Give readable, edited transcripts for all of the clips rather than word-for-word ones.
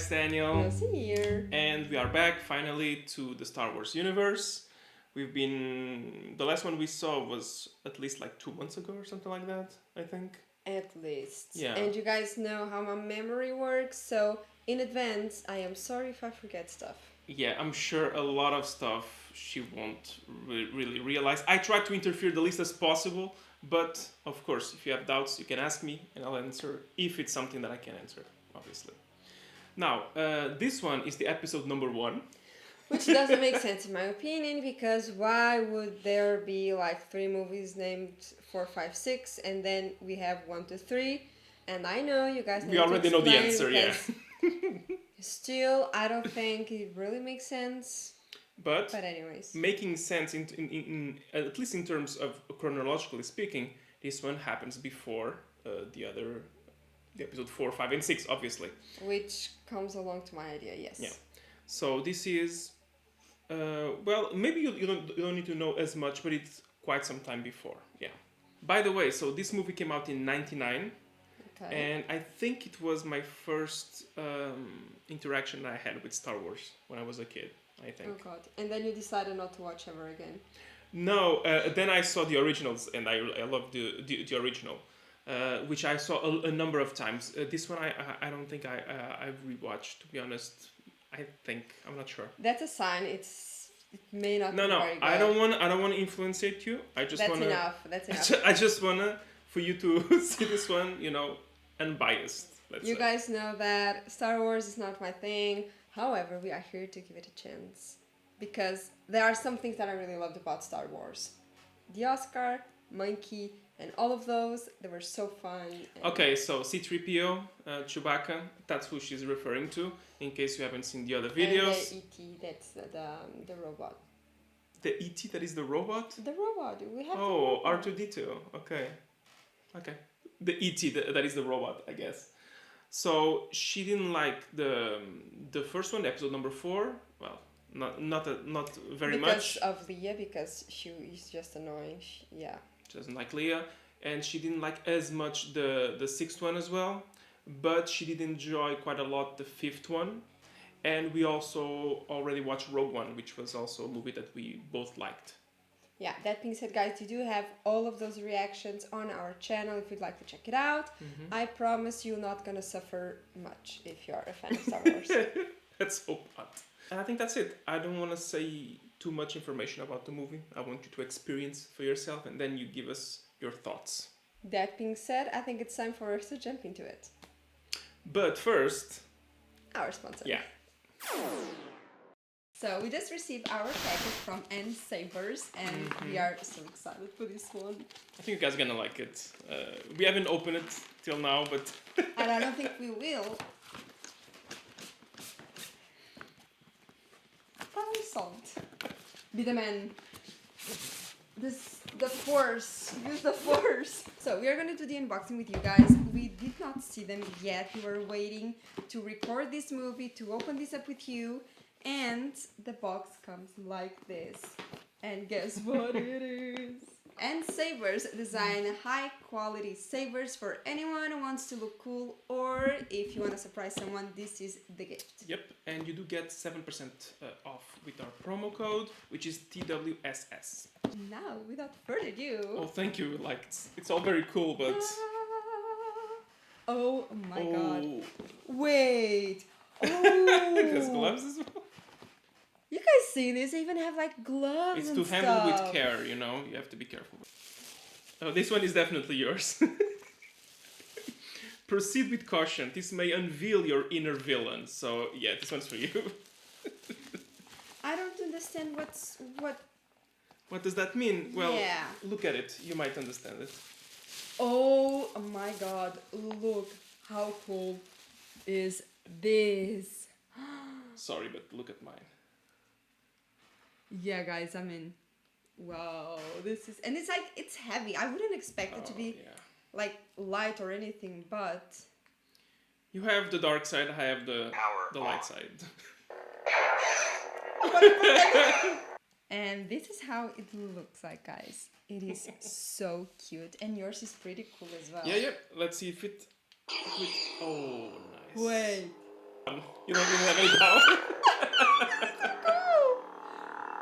guys, Daniel. Nelson here. And we are back finally to the Star Wars universe. The last one we saw was at least like 2 months ago or something like that, I think. At least. Yeah. And you guys know how my memory works, so in advance, I am sorry if I forget stuff. Yeah, I'm sure a lot of stuff she won't really realize. I try to interfere the least as possible, but of course, if you have doubts, you can ask me and I'll answer if it's something that I can answer, obviously. Now, this one is the episode number 1. Which doesn't make sense in my opinion, because why would there be like 3 movies named 4, 5, 6, and then we have 1, 2, 3, and I know you guys We already know the answer, yeah. Still, I don't think it really makes sense. But anyways, making sense in at least in terms of chronologically speaking, this one happens before the episode 4, 5, and 6, obviously. Which comes along to my idea, yes. Yeah. So this is, well, maybe you don't need to know as much, but it's quite some time before. Yeah. By the way, so this movie came out in '99. Okay. And I think it was my first interaction I had with Star Wars when I was a kid, I think. Oh god. And then you decided not to watch ever again. No, then I saw the originals, and I loved the original, which I saw a number of times. This one I don't think I've rewatched, to be honest. I'm not sure. That's a sign. It may not. No, be very good. I don't want to influence you. I just want to. That's enough. I just wanna for you to see this one, unbiased. You guys know that Star Wars is not my thing. However, we are here to give it a chance. Because there are some things that I really loved about Star Wars. The Oscar, Monkey, and all of those, they were so fun. Okay, so C-3PO, Chewbacca, that's who she's referring to, in case you haven't seen the other videos. And the E.T., that's the robot. The E.T. that is the robot? The robot, we have R2-D2, okay. The E.T. that is the robot, I guess. So she didn't like the first one, episode number 4. Well, not very much. Because of Leia, because she is just annoying. She doesn't like Leia, and she didn't like as much the 6th one as well, but she did enjoy quite a lot the 5th one, and we also already watched Rogue One, which was also a movie that we both liked. Yeah, that being said, guys, we do have all of those reactions on our channel if you'd like to check it out. Mm-hmm. I promise you're not gonna suffer much if you're a fan of Star Wars. Let's hope not. And I think that's it. I don't want to say too much information about the movie. I want you to experience for yourself, and then you give us your thoughts. That being said, I think it's time for us to jump into it. But first... our sponsor. Yeah. So we just received our package from N Savers, and we are so excited for this one. I think you guys are gonna like it. We haven't opened it till now, but... And I don't think we will. Salt. Be the man. The force. Use the force. So we are gonna do the unboxing with you guys. We did not see them yet. We were waiting to record this movie, to open this up with you. And the box comes like this. And guess what it is? And Savers design high quality savers for anyone who wants to look cool, or if you want to surprise someone, this is the gift. Yep, and you do get 7% off with our promo code, which is TWSS. Now, without further ado... Oh, thank you. Like, it's all very cool, but... Oh my god. Wait. There's gloves as well. You guys see this? They even have like gloves It's and to stuff. handle with care, you have to be careful. Oh, this one is definitely yours. Proceed with caution. This may unveil your inner villain. So, yeah, this one's for you. I don't understand what... What does that mean? Well, yeah. Look at it. You might understand it. Oh my god. Look how cool is this. Sorry, but look at mine. Yeah, guys, I mean, wow, this is, and it's like, it's heavy. I wouldn't expect it to be like light or anything, but you have the dark side. I have the light side. And this is how it looks like, guys. It is so cute, and yours is pretty cool as well. Yeah. Let's see if it. Oh, nice. Wait. You don't even have any power.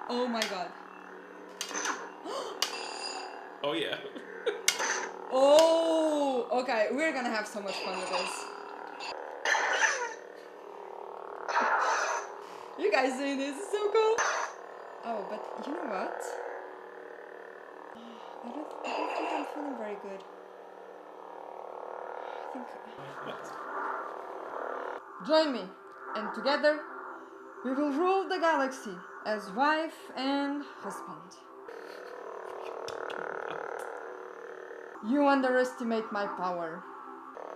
Oh my god. Oh yeah. Oh, okay. We're gonna have so much fun with this. You guys doing this is so cool. Oh, but you know what? I don't think I'm feeling very good. I think. Join me, and together we will rule the galaxy as wife and husband. You underestimate my power.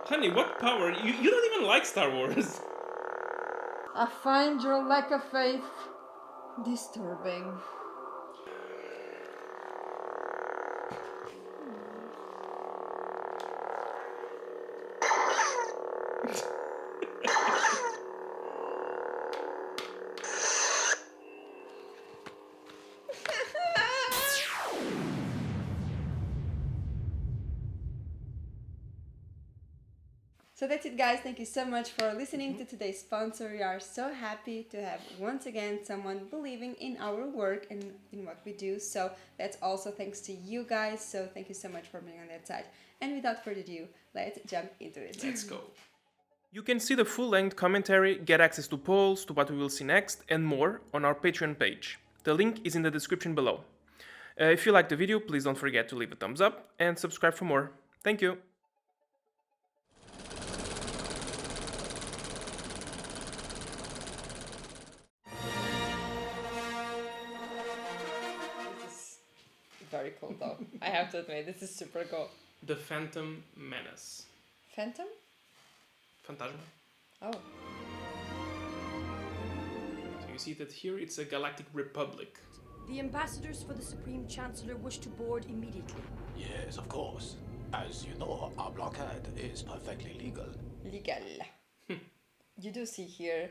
Honey, what power? You don't even like Star Wars. I find your lack of faith disturbing. So that's it, guys. Thank you so much for listening to today's sponsor. We are so happy to have once again someone believing in our work and in what we do. So that's also thanks to you guys. So thank you so much for being on that side. And without further ado, let's jump into it. Let's go. You can see the full-length commentary, get access to polls, to what we will see next, and more on our Patreon page. The link is in the description below. If you liked the video, please don't forget to leave a thumbs up and subscribe for more. Thank you. Very cool though. I have to admit, this is super cool. The Phantom Menace. Phantom? Phantasma. Oh. So you see that here it's a galactic republic. The ambassadors for the Supreme Chancellor wish to board immediately. Yes, of course. As you know, our blockade is perfectly legal. Legal. You do see here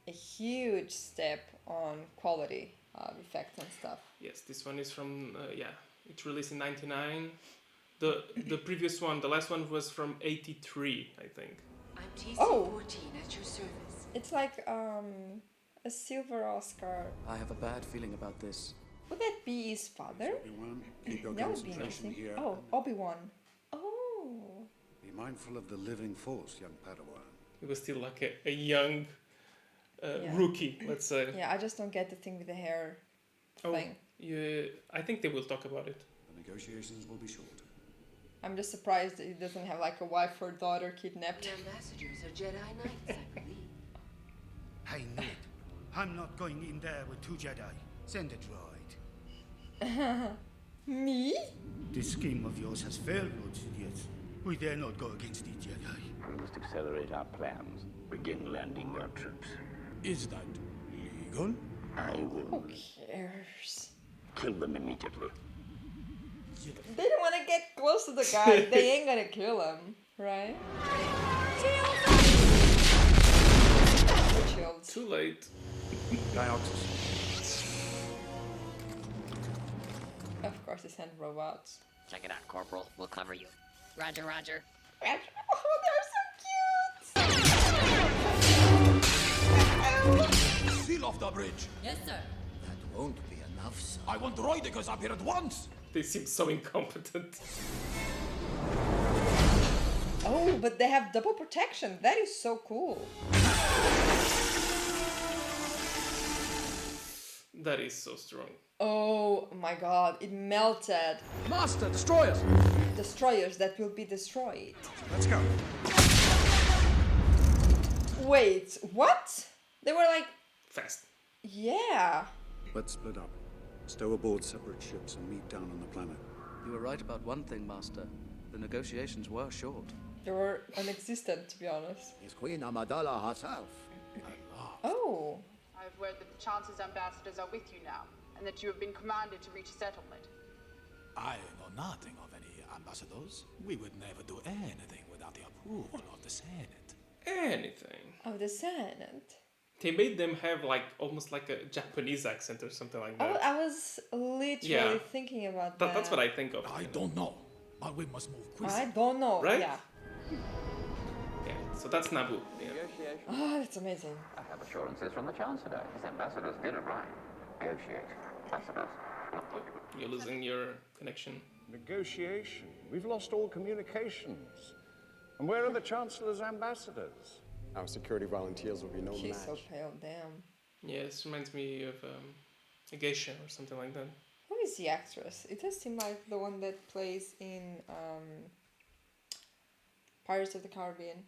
a huge step on quality of effects and stuff. Yes, this one is from, it's released in 99. The previous one, the last one was from 83, I think. I'm TC-14 Oh. at your service. It's like a silver Oscar. I have a bad feeling about this. Would that be his father? Obi-Wan, keep your That would be concentration interesting. here. Oh, Obi-Wan. Oh. Be mindful of the living force, young Padawan. It was still like a young Yeah. rookie, let's say. Yeah, I just don't get the thing with the hair thing. Yeah, I think they will talk about it. The negotiations will be short. I'm just surprised that he doesn't have like a wife or daughter kidnapped. The ambassadors are Jedi Knights, I believe. I knew it. I'm not going in there with 2 Jedi. Send a droid. Me? This scheme of yours has failed, Lord Sidious. We dare not go against the Jedi. We must accelerate our plans. Begin landing our troops. Is that legal? I Who will cares? kill them immediately. They don't want to get close to the guy. They ain't gonna kill him, right? We're chilled. Too late. Dioxys. Of course, they send robots. Check it out, Corporal. We'll cover you. Roger, roger. Oh, they're so cute! Seal off the bridge! Yes, sir. That won't be enough, son. I want droidekas up here at once! They seem so incompetent. Oh, but they have double protection. That is so cool. That is so strong. Oh my god, it melted. Master, destroyers! Destroyers that will be destroyed. Let's go. Wait, what? They were like, Fast. yeah. Let's split up. Stow aboard separate ships and meet down on the planet. You were right about one thing, Master. The negotiations were short. They were non-existent, to be honest. It's Queen Amidala herself. Oh. I've heard that the Chancellor's ambassadors are with you now, and that you have been commanded to reach a settlement. I know nothing of any ambassadors. We would never do anything without the approval of the Senate. Anything. Oh, the Senate. They made them have like almost like a Japanese accent or something like Oh, that. I was literally Yeah. thinking about that. That's what I think of. I don't know, but we must move quickly. I don't know. Right? Yeah. Yeah, it's So that's Naboo. Yeah. Oh, that's amazing. I have assurances from the Chancellor. His ambassadors did arrive. Negotiate. Ambassadors. You're losing your connection. Negotiation? We've lost all communications. And where are the Chancellor's ambassadors? Our security volunteers will be no She's match. so pale, damn. Yeah, this reminds me of a geisha or something like that. Who is the actress? It does seem like the one that plays in Pirates of the Caribbean.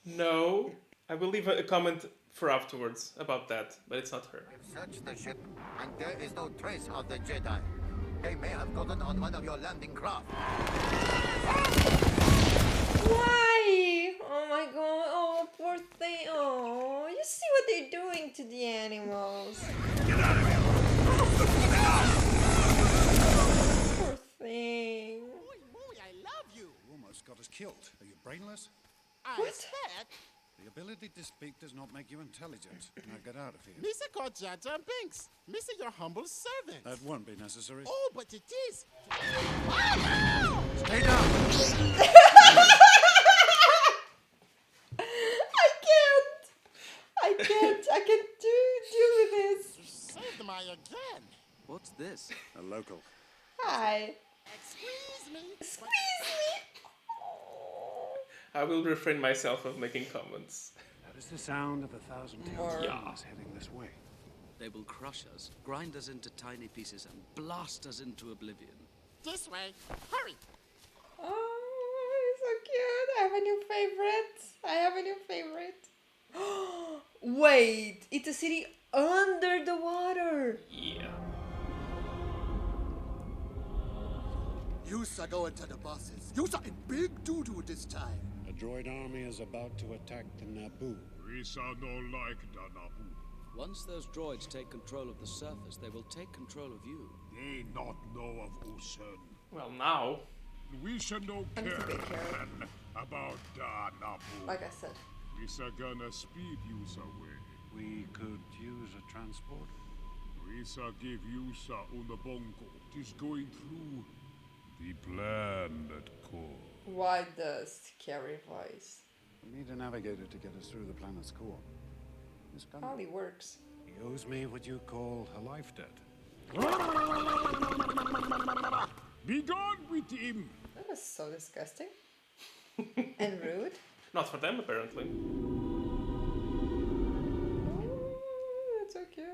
No, I will leave a comment for afterwards about that, but it's not her. Search the ship, and there is no trace of the Jedi. They may have gotten on one of your landing craft. Why? Oh my god, oh poor thing. Oh, you see what they're doing to the animals. Get out of here! Poor thing. I love you. You almost got us killed. Are you brainless? What? The ability to speak does not make you intelligent. Now get out of here. Mr. called Jar Jar Binks. Mr. Your humble servant. That won't be necessary. Oh, but it is. Stay down. I can't deal with this. You saved my again. What's this? A local. Hi. Squeeze me. Squeeze me. I will refrain myself of making comments. That is the sound of 1,000 More. towns heading this way. They will crush us, grind us into tiny pieces, and blast us into oblivion. This way. Hurry. Oh, it's so cute. I have a new favorite. Wait, it's a city under the water. Yeah. You are going to the bosses. You are in big doo-doo this time. A droid army is about to attack the Naboo. We no like the Naboo. Once those droids take control of the surface, they will take control of you. They not know of Usun. Well, now. We should no I need to care take care of it. then about the Naboo. Like I said. We gonna speed you away. We could use a transport. We give you unabongo. It is going through the planned core. Why the scary voice? We need a navigator to get us through the planet's core. This gun Hardly works. he owes me what you call a life debt. Be gone with him. That was so disgusting. And rude. Not for them, apparently. Oh, that's so cute.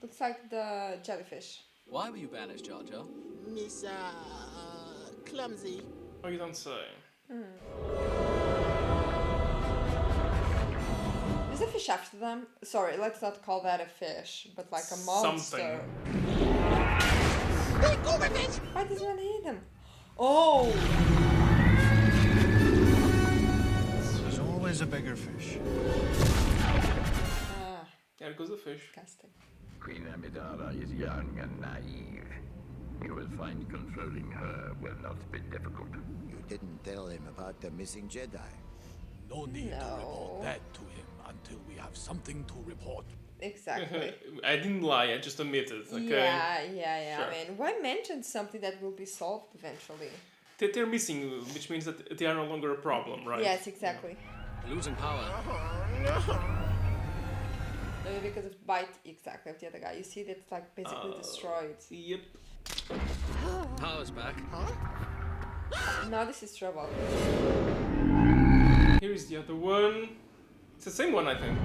Looks like the jellyfish. Why were you banished, Jar Jar? Miss, Clumsy. Oh, you don't say. Is a fish after them? Sorry, let's not call that a fish, but like a monster. Why does one hit them? Oh! There's always a bigger fish. Ah, There goes the fish. disgusting. Queen Amidala is young and naive. You will find controlling her will not be difficult. You didn't tell him about the missing Jedi. No need to report that to him until we have something to report. Exactly. I didn't lie, I just admitted, okay? Yeah. Sure. I mean, why mention something that will be solved eventually? They're missing, which means that they are no longer a problem, right? Yes, exactly. Losing power. Maybe because of bite, exactly, of the other guy. You see, that's like basically destroyed. Yep. Power's back. Now this is trouble. Here is the other one. It's the same one, I think.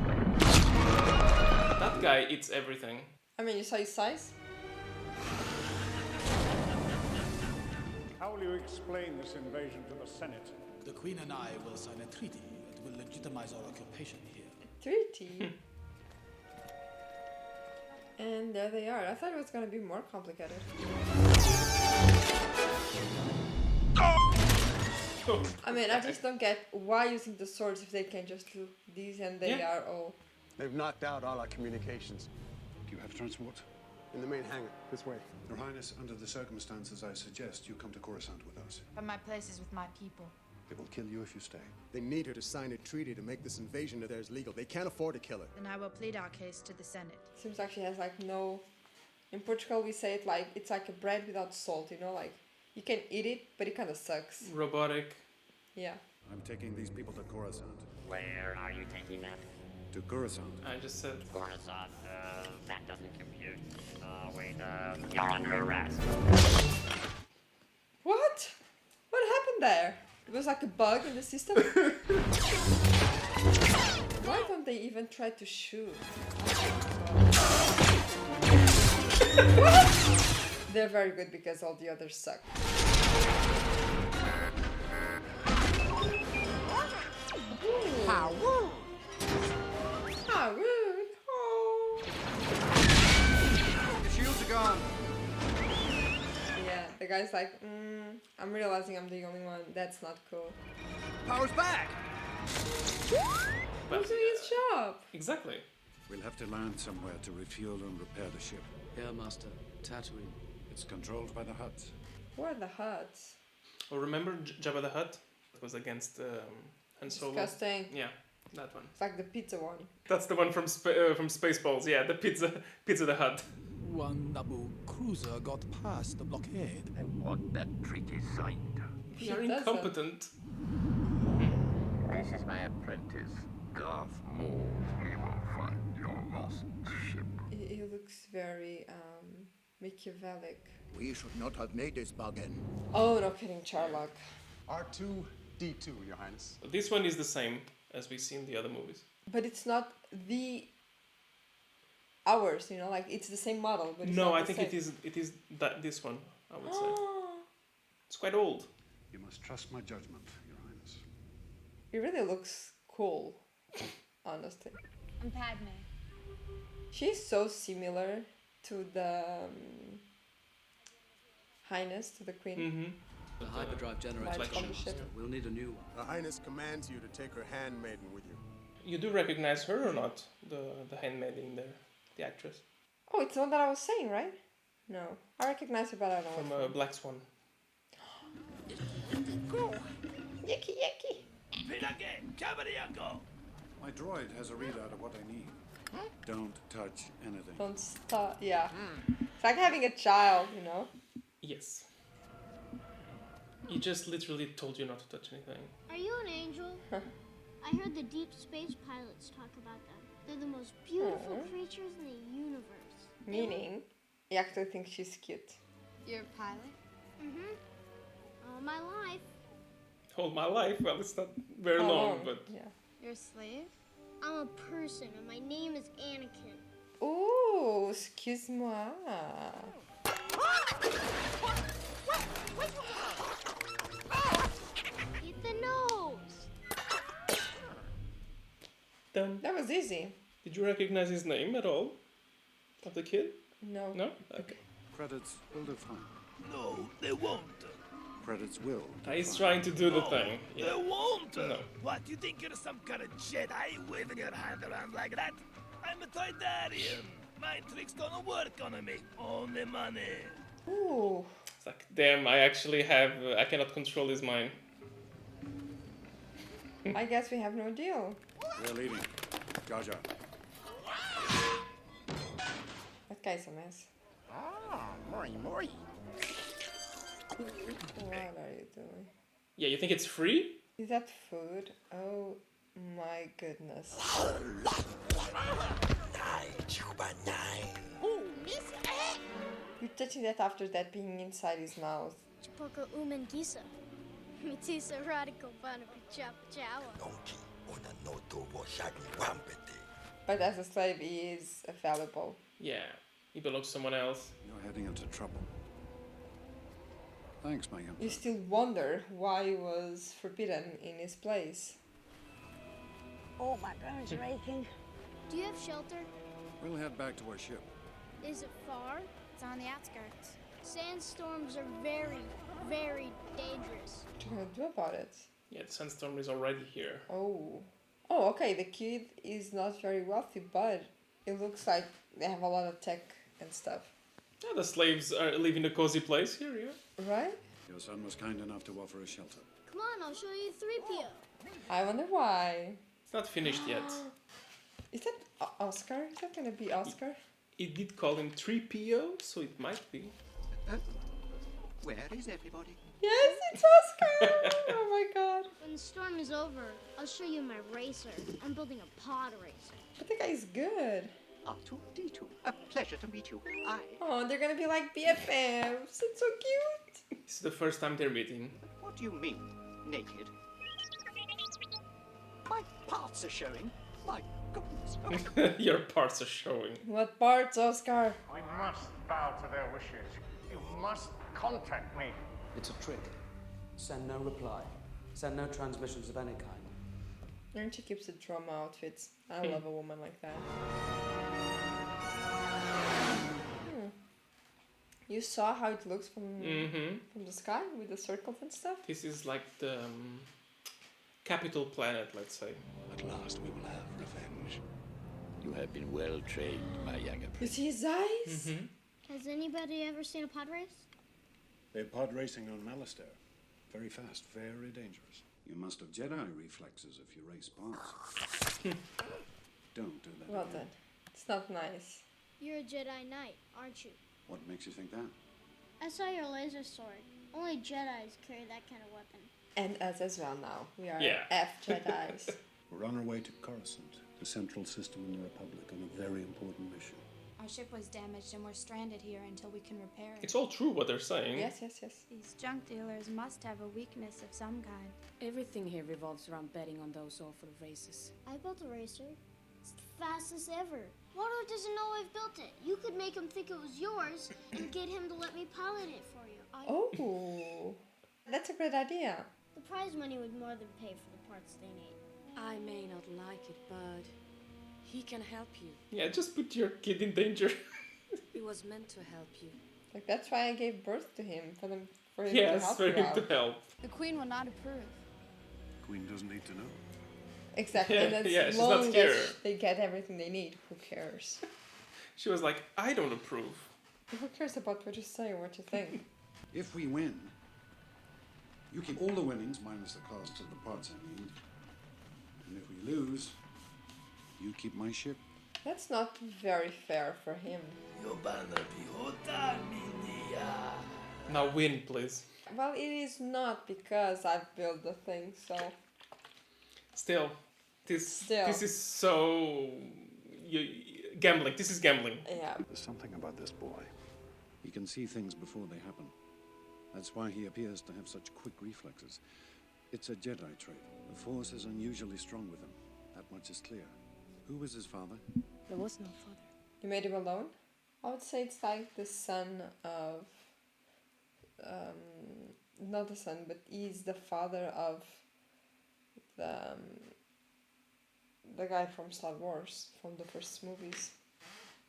That guy eats everything. I mean, you saw his size? How will you explain this invasion to the Senate? The Queen and I will sign a treaty that will legitimize our occupation here. Treaty. And there they are. I thought it was gonna be more complicated. I mean, I just don't get why using the swords if they can just do these and they are all... They've knocked out all our communications. Do you have transport? In the main hangar, this way. Your Highness, under the circumstances, I suggest you come to Coruscant with us. But my place is with my people. They will kill you if you stay. They need her to sign a treaty to make this invasion of theirs legal. They can't afford to kill her. Then I will plead our case to the Senate. Seems like she has like no... In Portugal we say it like, it's like a bread without salt, you know, like you can eat it, but it kind of sucks. Robotic. Yeah. I'm taking these people to Coruscant. Where are you taking them? To Coruscant. I just said. Coruscant, that doesn't compute. Wait, you're under arrest. What? What happened there? It was like a bug in the system? Why don't they even try to shoot? What? They're very good because all the others suck. How rude! How rude! Oh. The shields are gone. Yeah, the guy's like, I'm realizing I'm the only one. That's not cool. Power's back. Who's doing his job? Exactly. We'll have to land somewhere to refuel and repair the ship. Here, Master. Tatooine. It's controlled by the Hutts. Who are the Hutts? Oh, remember Jabba the Hutt? It was against Han Solo. Disgusting. Yeah, that one. It's like the pizza one. That's the one from Spaceballs. Yeah, the Pizza the Hutt. One Naboo cruiser got past the blockade. I want that treaty signed. You're incompetent. This is my apprentice, Darth Maul. He will find your lost ship. He looks very Machiavellic. We should not have made this bargain. Oh, no kidding, Charlock. R2-D2, Your Highness. This one is the same as we see in the other movies. But it's not ours, you know, like it's the same model. But it's No, not I the think same. it is this one. I would say it's quite old. You must trust my judgment, Your Highness. It really looks cool, honestly. I'm Padme. She's so similar to the Highness, to the Queen. Mm-hmm. The hyperdrive generator. Lights on the ship. We'll need a new one. Her Highness commands you to take her handmaiden with you. You do recognize her or not? The handmaiden in there, the actress Oh, it's the one that I was saying, right? No, I recognize her, but I don't know. from Black Swan. Yicky yicky. My droid has a readout of what I need. Don't touch anything. Don't stop. Yeah. It's like having a child, you know? Yes. He just literally told you not to touch anything. Are you an angel? I heard the deep space pilots talk about them. They're the most beautiful creatures in the universe. Meaning, you actually think she's cute. You're a pilot? Mm-hmm. All my life. All my life. Well, it's not very How long, long? but Yeah. You're a slave? I'm a person, and my name is Anakin. Ooh, excuse-moi. Eat the nose. done. That was easy. Did you recognize his name at all? Of the kid? No. No? Okay. Credits will define. No, they won't. Credits will. He's trying to do the thing. They Yeah. won't. No. What, you think you're some kind of Jedi waving your hand around like that? I'm a Toydarian. My tricks don't work on me. Only money. Ooh. It's like, damn, I actually have... I cannot control his mind. I guess we have no deal. We're leaving. Jar Jar. That guy's a mess. Ah, mori mori. What are you doing? Yeah, you think it's free? Is that food? Oh my goodness. You're touching that after that being inside his mouth. Chipoko umen gisa. Mitisa radical chapa. But as a slave, he is valuable. Yeah, he belongs to someone else. You're heading into trouble. Thanks, my young. You still wonder why he was forbidden in his place. Oh, my bones are aching. Do you have shelter? We'll head back to our ship. Is it far? It's on the outskirts. Sandstorms are very, very dangerous. What are you gonna do about it? Yeah, the sandstorm is already here. Oh. Oh, okay, the kid is not very wealthy, but it looks like they have a lot of tech and stuff. Yeah, the slaves live in a cozy place here, yeah. Right? Your son was kind enough to offer us shelter. Come on, I'll show you 3PO. I wonder why. It's not finished yet. Is that Oscar? Is that gonna be Oscar? It did call him 3PO, so it might be. Where is everybody? Yes, it's Oscar! Oh my god. When the storm is over, I'll show you my racer. I'm building a pod racer. But the guy's good. R2-D2, a pleasure to meet you. Oh, they're gonna be like BFFs. It's so cute. It's the first time they're meeting. What do you mean, naked? My parts are showing. My goodness. Your parts are showing. What parts, Oscar? We must bow to their wishes. You must contact me. It's a trick. Send no reply. Send no transmissions of any kind. And she keeps the trauma outfits. I love a woman like that. You saw how it looks from the sky with the circles and stuff? This is like the capital planet, let's say. At last we will have revenge. You have been well trained, my young apprentice. You see his eyes? Has anybody ever seen a pod race? They're pod racing on Malastare. Very fast, very dangerous. You must have Jedi reflexes if you race pods. Don't do that. Well again. then. It's not nice. You're a Jedi Knight, aren't you? What makes you think that? I saw your laser sword. Only Jedis carry that kind of weapon. And us as well now. We are Yeah. F-Jedis. We're on our way to Coruscant, the central system in the Republic, on a very important mission. Our ship was damaged and we're stranded here until we can repair it. It's all true what they're saying. Yes. These junk dealers must have a weakness of some kind. Everything here revolves around betting on those awful races. I built a racer. It's the fastest ever. Waldo doesn't know I've built it. You could make him think it was yours and get him to let me pilot it for you. Oh, that's a great idea. The prize money would more than pay for the parts they need. I may not like it, but he can help you. Yeah, just put your kid in danger. It was meant to help you. Like that's why I gave birth to him for him to Yes, help for you him out. to help. The Queen will not approve. Queen doesn't need to know. Exactly. And as Yeah, she's long not as here. they get everything they need, who cares? She was like, I don't approve. Who cares about what you say or what you think? If we win, you keep all the winnings minus the cost of the parts I need. And if we lose, you keep my ship. That's not very fair for him. Now win, please. Well, it is not because I've built the thing, so... Still, this is so... gambling. This is gambling. Yeah. There's something about this boy. He can see things before they happen. That's why he appears to have such quick reflexes. It's a Jedi trait. The Force is unusually strong with him. That much is clear. Who was his father? There was no father. You made him alone? I would say it's like the son of... not the son, but he's the father of the guy from Star Wars, from the first movies,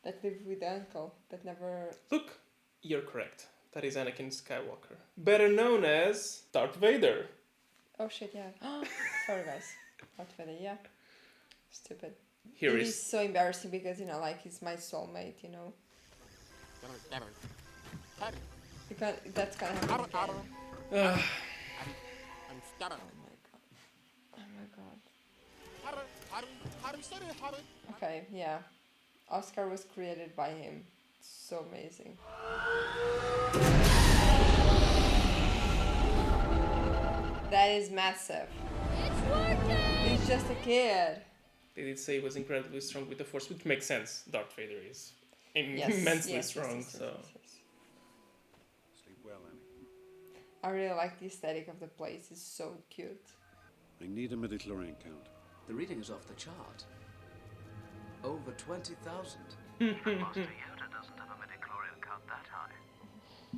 that lived with the uncle, that never... Look, you're correct. That is Anakin Skywalker. Better known as Darth Vader. Oh shit, yeah. Sorry guys. Darth Vader, yeah. Stupid. Here it is... is so embarrassing because, you know, like, he's my soulmate, you know. That's gonna happen again. Oh my god. Okay, yeah. Oscar was created by him. So amazing. That is massive. It's working! He's just a kid. They did say he was incredibly strong with the Force, which makes sense. Darth Vader is Yes, immensely yes, strong, yes. Sleep well, Annie. I really like the aesthetic of the place. It's so cute. I need a midichlorian count. The reading is off the chart. Over 20,000. Master Yoda doesn't have a midichlorian count that high.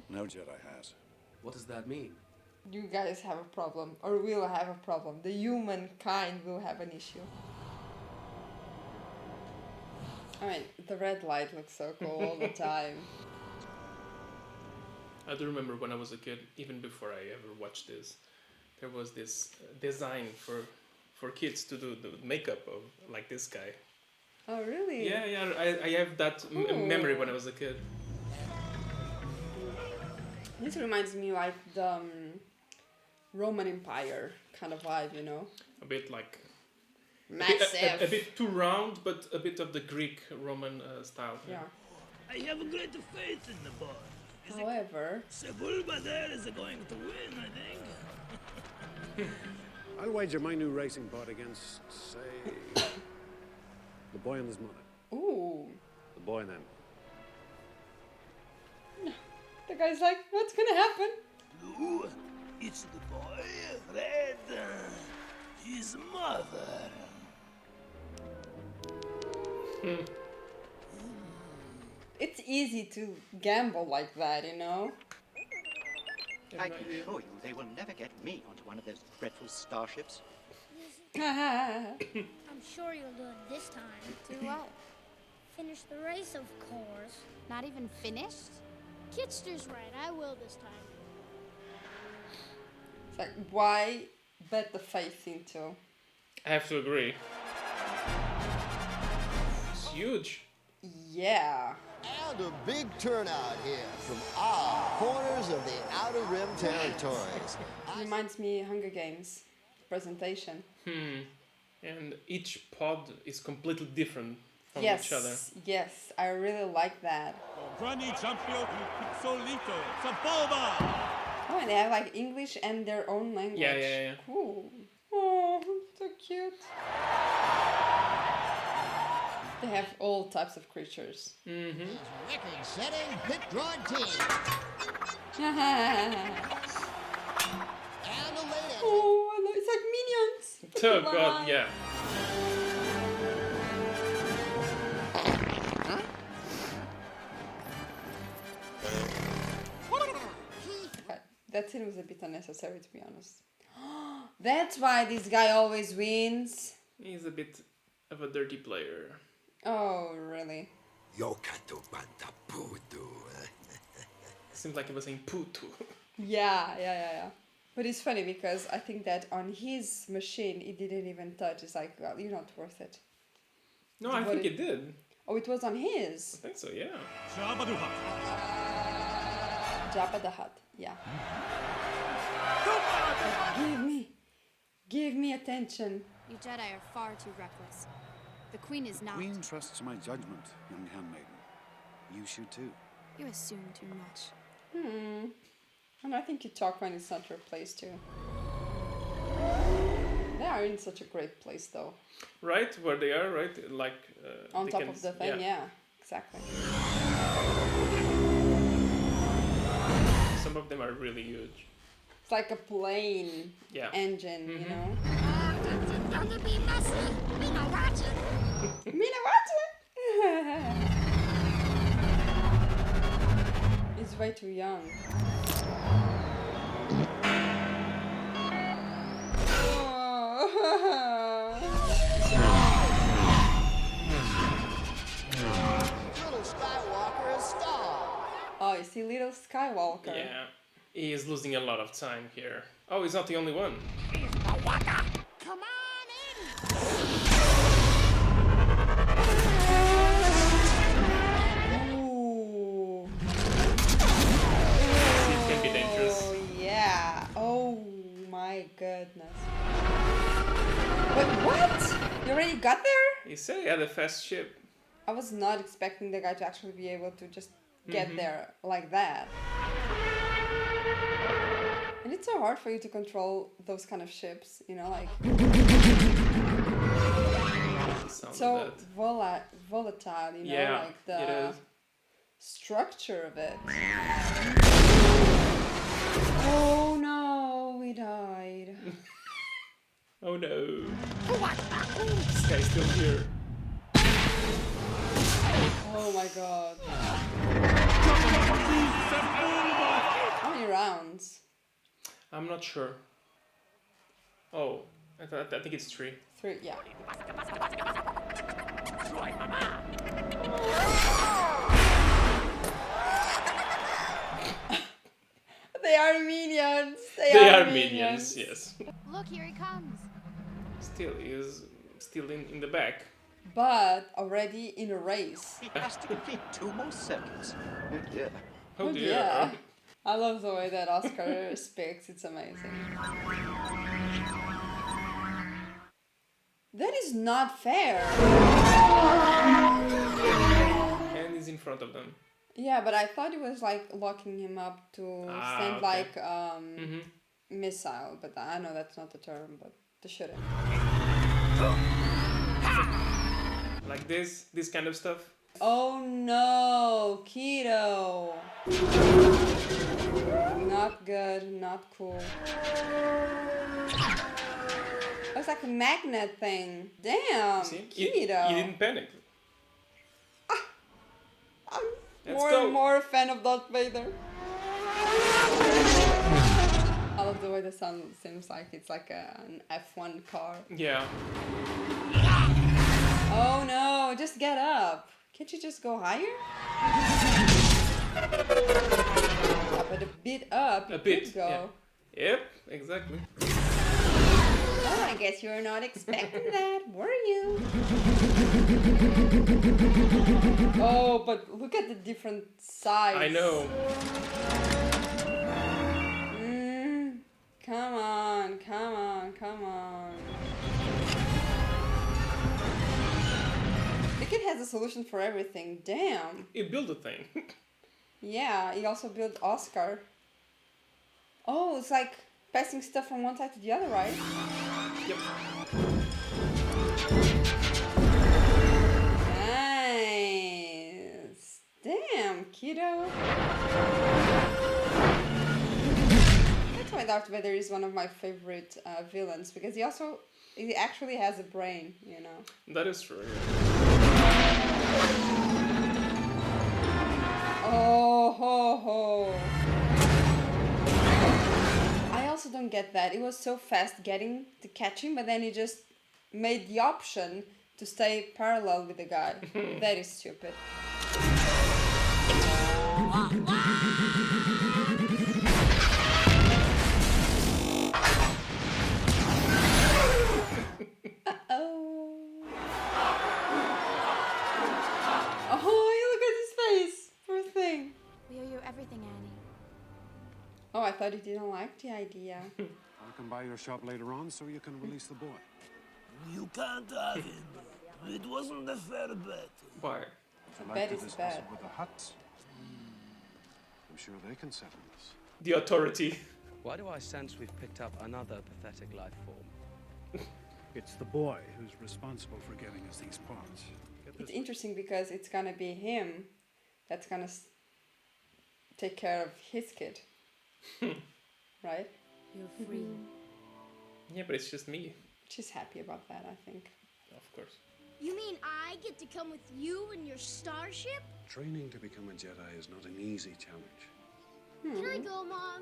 No Jedi has. What does that mean? You guys have a problem, or will have a problem. The humankind will have an issue. I mean, the red light looks so cool all the time. I do remember when I was a kid, even before I ever watched this, there was this design for kids to do the makeup of, like, this guy. Oh, really? Yeah, I have that memory when I was a kid. This reminds me like the Roman Empire kind of vibe, you know? A bit like... Massive. A bit too round, but a bit of the Greek Roman style. Yeah. I have a great faith in the boy. However... Sebulba there is going to win, I think. I'll wager my new racing bot against, say, the boy and his mother. Ooh. The boy and them. The guy's like, what's gonna happen? Blue, it's the boy. Red, his mother. It's easy to gamble like that, you know? I can assure you they will never get me onto one of those dreadful starships. I'm sure you'll do it this time. Do what? Finish the race, of course. Not even finished? Kitster's right, I will this time. It's like, why bet the faith into? I have to agree. It's huge. Yeah. And a big turnout here from all corners of the Outer Rim territories. Reminds me Hunger Games presentation. And each pod is completely different from Yes, each other. yes, I really like that. Grandi Champio Pizzolito Sabova! Oh, and they have like English and their own language. Yeah. Cool. Oh, so cute. They have all types of creatures. Record-setting pit droid team. And a late Oh, I love, it's like Minions. Oh god, yeah. Okay, that scene was a bit unnecessary, to be honest. That's why this guy always wins. He's a bit of a dirty player. Oh, really? Seems like he was saying puto. Yeah. But it's funny because I think that on his machine, it didn't even touch. It's like, well, you're not worth it. No, I think it did. Oh, it was on his. I think so, yeah. Jabba the Hutt, yeah. Give me attention. You Jedi are far too reckless. The Queen is not. Queen trusts my judgment, young handmaiden. You should too. You assume too much. And I think you talk when it's not your place too. They are in such a great place though. Right, where they are, right? Like on top of the thing, yeah, exactly. Some of them are really huge. It's like a plane engine, you know? It's gonna be messy. Mina, watch it. Mina, watch it! He's way too young. Little Skywalker is stalled. Oh, you see little Skywalker. Yeah, he is losing a lot of time here. Oh, he's not the only one. Come on in! Ooh. It can be dangerous. Oh, yeah. Oh, my goodness. Wait, what? You already got there? He said he had a fast ship. I was not expecting the guy to actually be able to just get there like that. And it's so hard for you to control those kind of ships, you know, like... so volatile, you know, like the structure of it. Oh no, we died. Oh no. This guy's still here. Oh my god. How many rounds? I'm not sure. Oh, I think it's 3. 3, yeah. They are minions. They are minions, yes. Look, here he comes. Still, he is still in the back. But already in a race. He has to complete 2 more circuits. Oh dear. Oh dear. Yeah. I love the way that Oscar speaks. It's amazing. That is not fair. And he's in front of them. Yeah, but I thought it was like locking him up to send okay. like missile, but I know that's not the term, but to shoot him. Like this kind of stuff. Oh no, Keto. Not good, not cool. It's like a magnet thing. Damn, See? Keto. You didn't panic. Let's More go. and more a fan of Darth Vader. I love the way the sun seems like it's like an F1 car. Yeah. Oh no, just get up. Can't you just go higher? But a bit up, you A bit, could go. yeah. Yep, exactly. Oh, I guess you were not expecting that, were you? Oh, but look at the different sides. I know. Come on, come on, come on. The kid has a solution for everything. Damn. You build a thing. Yeah, he also built Oscar. Oh, it's like passing stuff from one side to the other, right? Yep. Nice. Damn, kiddo. That's why Darth Vader is one of my favorite villains, because he actually has a brain, you know. That is true. Yeah. Oh ho ho. I also don't get that. It was so fast getting to catch him, but then he just made the option to stay parallel with the guy. That is stupid. We owe you everything, Annie. Oh, I thought you didn't like the idea. I'll come by your shop later on so you can release the boy. You can't have him. It wasn't a fair bet. Why? If you A like bet to is discuss bad. it with the Hutts, I'm sure they can settle this. The authority. Why do I sense we've picked up another pathetic life form? It's the boy who's responsible for getting us these parts. It's interesting because it's gonna be him that's gonna take care of his kid. Right? You're free. Yeah, but it's just me. She's happy about that, I think. Of course. You mean I get to come with you in your starship? Training to become a Jedi is not an easy challenge. Can I go, Mom?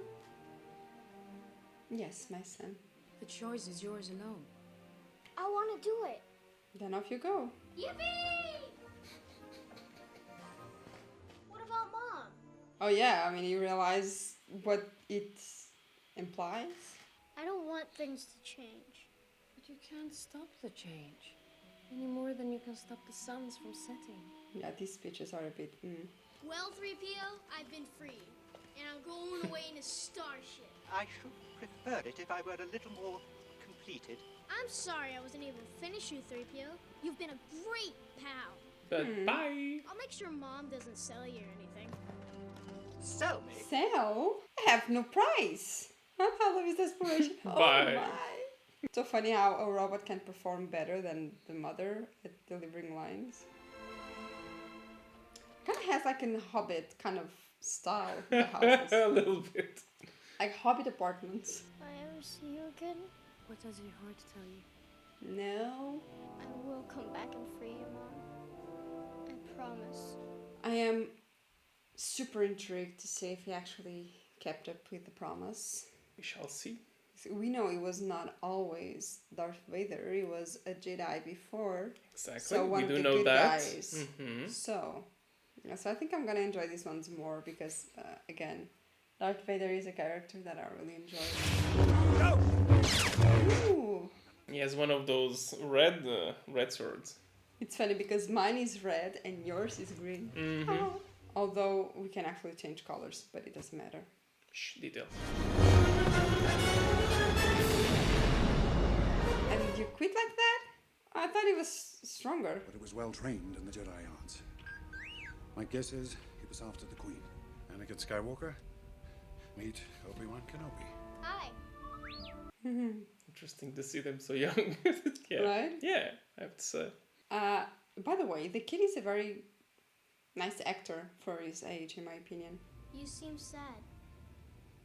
Yes, my son. The choice is yours alone. I want to do it. Then off you go. Yippee! What about Mom? Oh yeah, I mean, you realize what it implies? I don't want things to change. But you can't stop the change. Any more than you can stop the suns from setting. Yeah, these speeches are a bit... Well, 3PO, I've been free. And I'm going away in a starship. I should prefer it if I were a little more completed. I'm sorry I wasn't able to finish you, 3PO. You've been a great pal. But bye. I'll make sure Mom doesn't sell you or anything. Sell me? Sell? I have no price. I love his desperation. Bye. Oh my. It's so funny how a robot can perform better than the mother at delivering lines. Kind of has like a Hobbit kind of style, the houses. A little bit. Like Hobbit apartments. Will I ever see you again? What does your heart tell you? No. I will come back and free you, Mom. I promise. I am super intrigued to see if he actually kept up with the promise. We shall see. So we know he was not always Darth Vader. He was a Jedi before. Exactly. So one We of do the know good that. guys. Mm-hmm. So I think I'm gonna enjoy these ones more because again, Darth Vader is a character that I really enjoy. Ooh. He has one of those red swords. It's funny because mine is red and yours is green. Mm-hmm. Oh. Although we can actually change colors, but it doesn't matter. Shh, details. And you quit like that? I thought he was stronger. But it was well trained in the Jedi arts. My guess is he was after the Queen. Anakin Skywalker, meet Obi-Wan Kenobi. Hi. interesting to see them so young. Yeah. Right? Yeah, I have to say. By the way, the kid is a very nice actor for his age, in my opinion. You seem sad.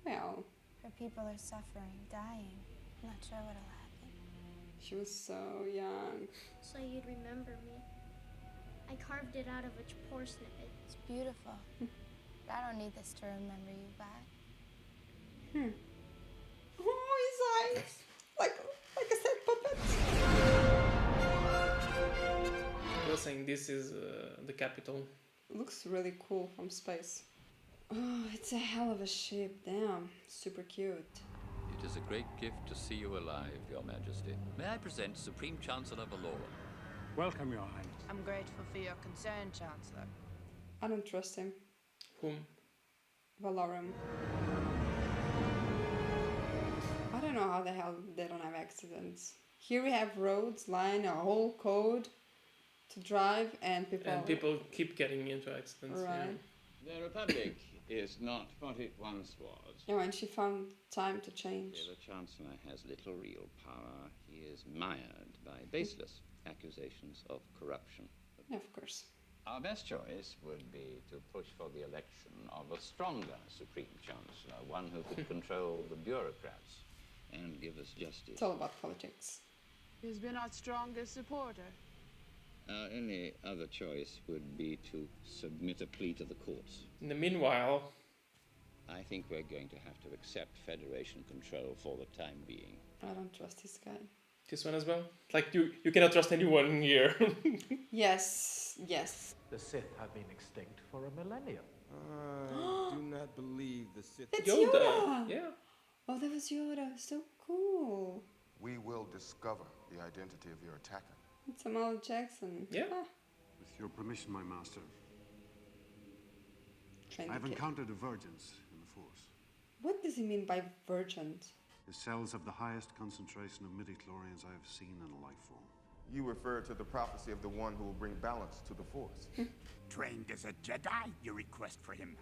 Well, Her people are suffering, dying. I'm not sure what'll happen. she was so young. So you'd remember me. I carved it out of a poor snippet. It's beautiful. But I don't need this to remember you by. Oh, his eyes! Like a sad puppet. I was saying this is the capital. Looks really cool from space. Oh, it's a hell of a ship. Damn, super cute. It is a great gift to see you alive, Your Majesty. May I present Supreme Chancellor Valor? Welcome, Your Highness. I'm grateful for your concern, Chancellor. I don't trust him. Whom? Valorum. I don't know how the hell they don't have accidents. Here we have roads, line, a whole code to drive, and people keep getting into accidents. Right. The Republic is not what it once was. Yeah, and she found time to change. The Chancellor has little real power. He is mired by baseless accusations of corruption. Yeah, of course. Our best choice would be to push for the election of a stronger Supreme Chancellor, one who could control the bureaucrats and give us justice. It's all about politics. He's been our strongest supporter. Our only other choice would be to submit a plea to the courts. In the meanwhile, I think we're going to have to accept Federation control for the time being. I don't trust this guy. this one as well. Like you cannot trust anyone here. Yes. The Sith have been extinct for a millennium. I do not believe the Sith. It's Yoda. Yeah. Oh, that was Yoda. So cool. We will discover the identity of your attacker. It's Samuel Jackson. Yeah. With your permission, my master. Train I've the kid. encountered divergence in the Force. What does he mean by virgent? The cells have the highest concentration of midichlorians I have seen in a life form. You refer to the prophecy of the one who will bring balance to the Force. Trained as a Jedi, your request for him,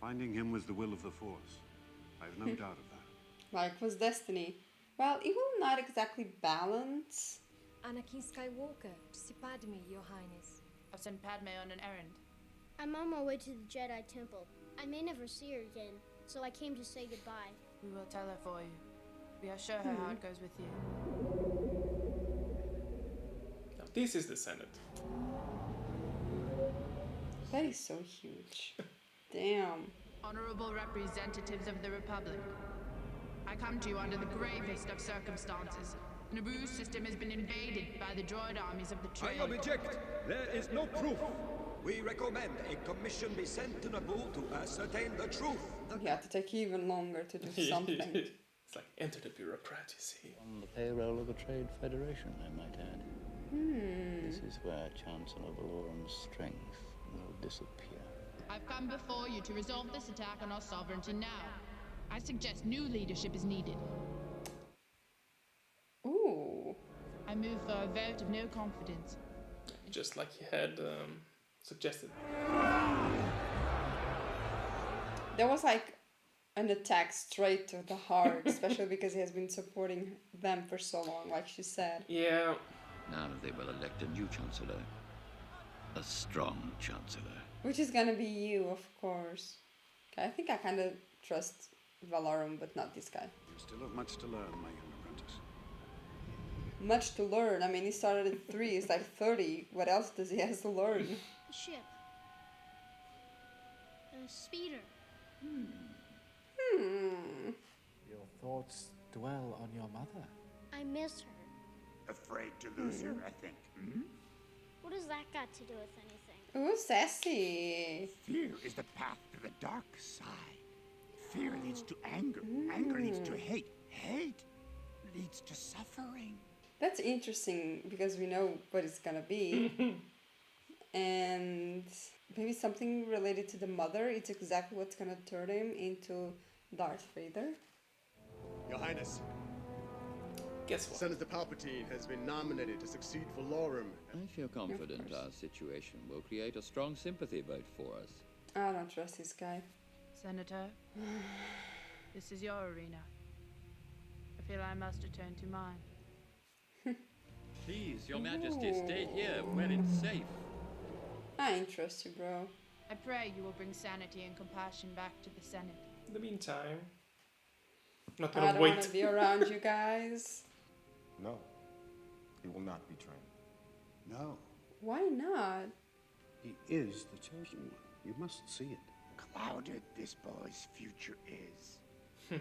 Finding him was the will of the Force. I have no doubt of that. Like was destiny. Well, it will not exactly balance. Anakin Skywalker, to see Padme, Your Highness. I've sent Padme on an errand. I'm on my way to the Jedi Temple. I may never see her again, so I came to say goodbye. We will tell her for you. We are sure her heart goes with you. Now this is the Senate. That is so huge. Damn. Honorable representatives of the Republic, I come to you under the gravest of circumstances. Naboo's system has been invaded by the droid armies of the I Trilogy. object. There is no proof. We recommend a commission be sent to Naboo to ascertain the truth. You have to take even longer to do something. It's like enter the bureaucracy. On the payroll of a trade federation, I might add. This is where Chancellor Valorum's strength will disappear. I've come before you to resolve this attack on our sovereignty now. I suggest new leadership is needed. Ooh. I move for a vote of no confidence. Just like he had suggested. There was like an attack straight to the heart, especially because he has been supporting them for so long, like she said. Yeah. Now they will elect a new Chancellor. A strong Chancellor. Which is gonna be you, of course. Okay, I think I kind of trust Valorum, but not this guy. You still have much to learn, my young apprentice. Much to learn. I mean, he started at 3, he's like 30. What else does he have to learn? A ship. A speeder. Your thoughts dwell on your mother. I miss her. Afraid to lose her, I think. What has that got to do with anything? Ooh, sassy. Fear is the path to the dark side. Fear leads to anger. Anger leads to hate. Hate leads to suffering. That's interesting because we know what it's gonna be. And maybe something related to the mother. It's exactly what's gonna turn him into Darth Vader. Your Highness. Guess what? Senator Palpatine has been nominated to succeed Valorum. I feel confident our situation will create a strong sympathy vote for us. I don't trust this guy. Senator, this is your arena. A feel I must return to mine. Please, Your Majesty, stay here where it's safe. I ain't trust you, bro. I pray you will bring sanity and compassion back to the Senate. In the meantime, I'm not I gonna don't wait. want to be around you guys. No, he will not be trained. No, Why not? he is the chosen one. You must see it. Clouded this boy's future is.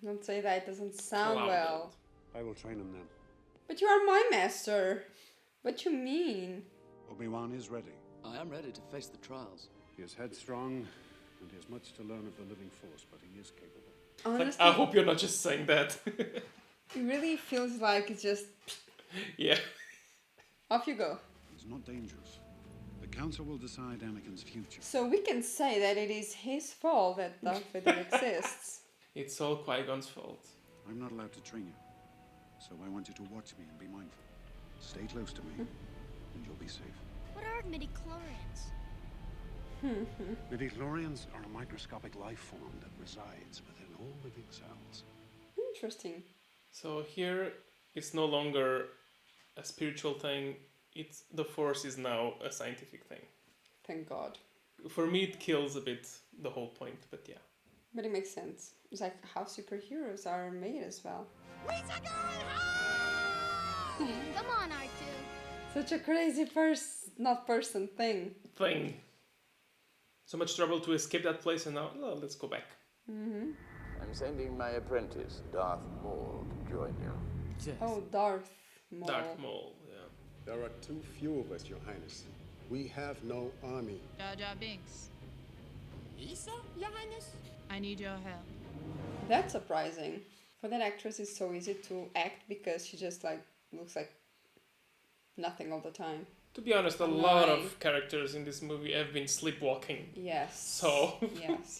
Don't say that. It doesn't sound Clouded. well. I will train him then. But you are my master. What you mean? Obi-Wan is ready. I am ready to face the trials. He is headstrong, and he has much to learn of the living force, but he is capable. Honestly, I hope you're not just saying that. it really feels like it's just Yeah. off you go. He's not dangerous. The Council will decide Anakin's future. So we can say that it is his fault that Darth Vader exists. It's all Qui-Gon's fault. I'm not allowed to train you, so I want you to watch me and be mindful. Stay close to me, and you'll be safe. What are midichlorians? Midichlorians are a microscopic life form that resides within all living cells. Interesting. So here, it's no longer a spiritual thing. It's the Force is now a scientific thing. Thank God. For me, it kills a bit the whole point, but yeah. But it makes sense. It's like how superheroes are made as well. Come on, R2. Such a crazy person thing. So much trouble to escape that place, and now let's go back. Mm-hmm. I'm sending my apprentice, Darth Maul, to join you. Yes. Oh, Darth Maul. Darth Maul, yeah. There are too few of us, Your Highness. We have no army. Jar Jar Binks, Isa, Your Highness? I need your help. That's surprising. For that actress, it's so easy to act because she just like looks like nothing all the time. To be honest, a lot of characters in this movie have been sleepwalking. Yes. So.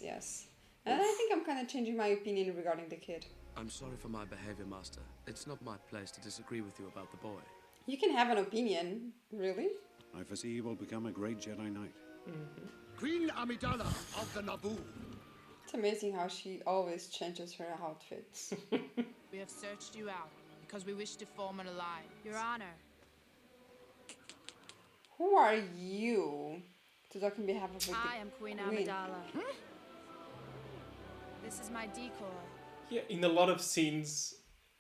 yes. And I think I'm kind of changing my opinion regarding the kid. I'm sorry for my behavior, Master. It's not my place to disagree with you about the boy. You can have an opinion, really. I foresee he will become a great Jedi Knight. Mm-hmm. Queen Amidala of the Naboo. It's amazing how she always changes her outfits. We have searched you out because we wish to form an alliance. Your Honor. Who are you to talk on behalf of the I am Queen Amidala. This is my decoy. Yeah, in a lot of scenes,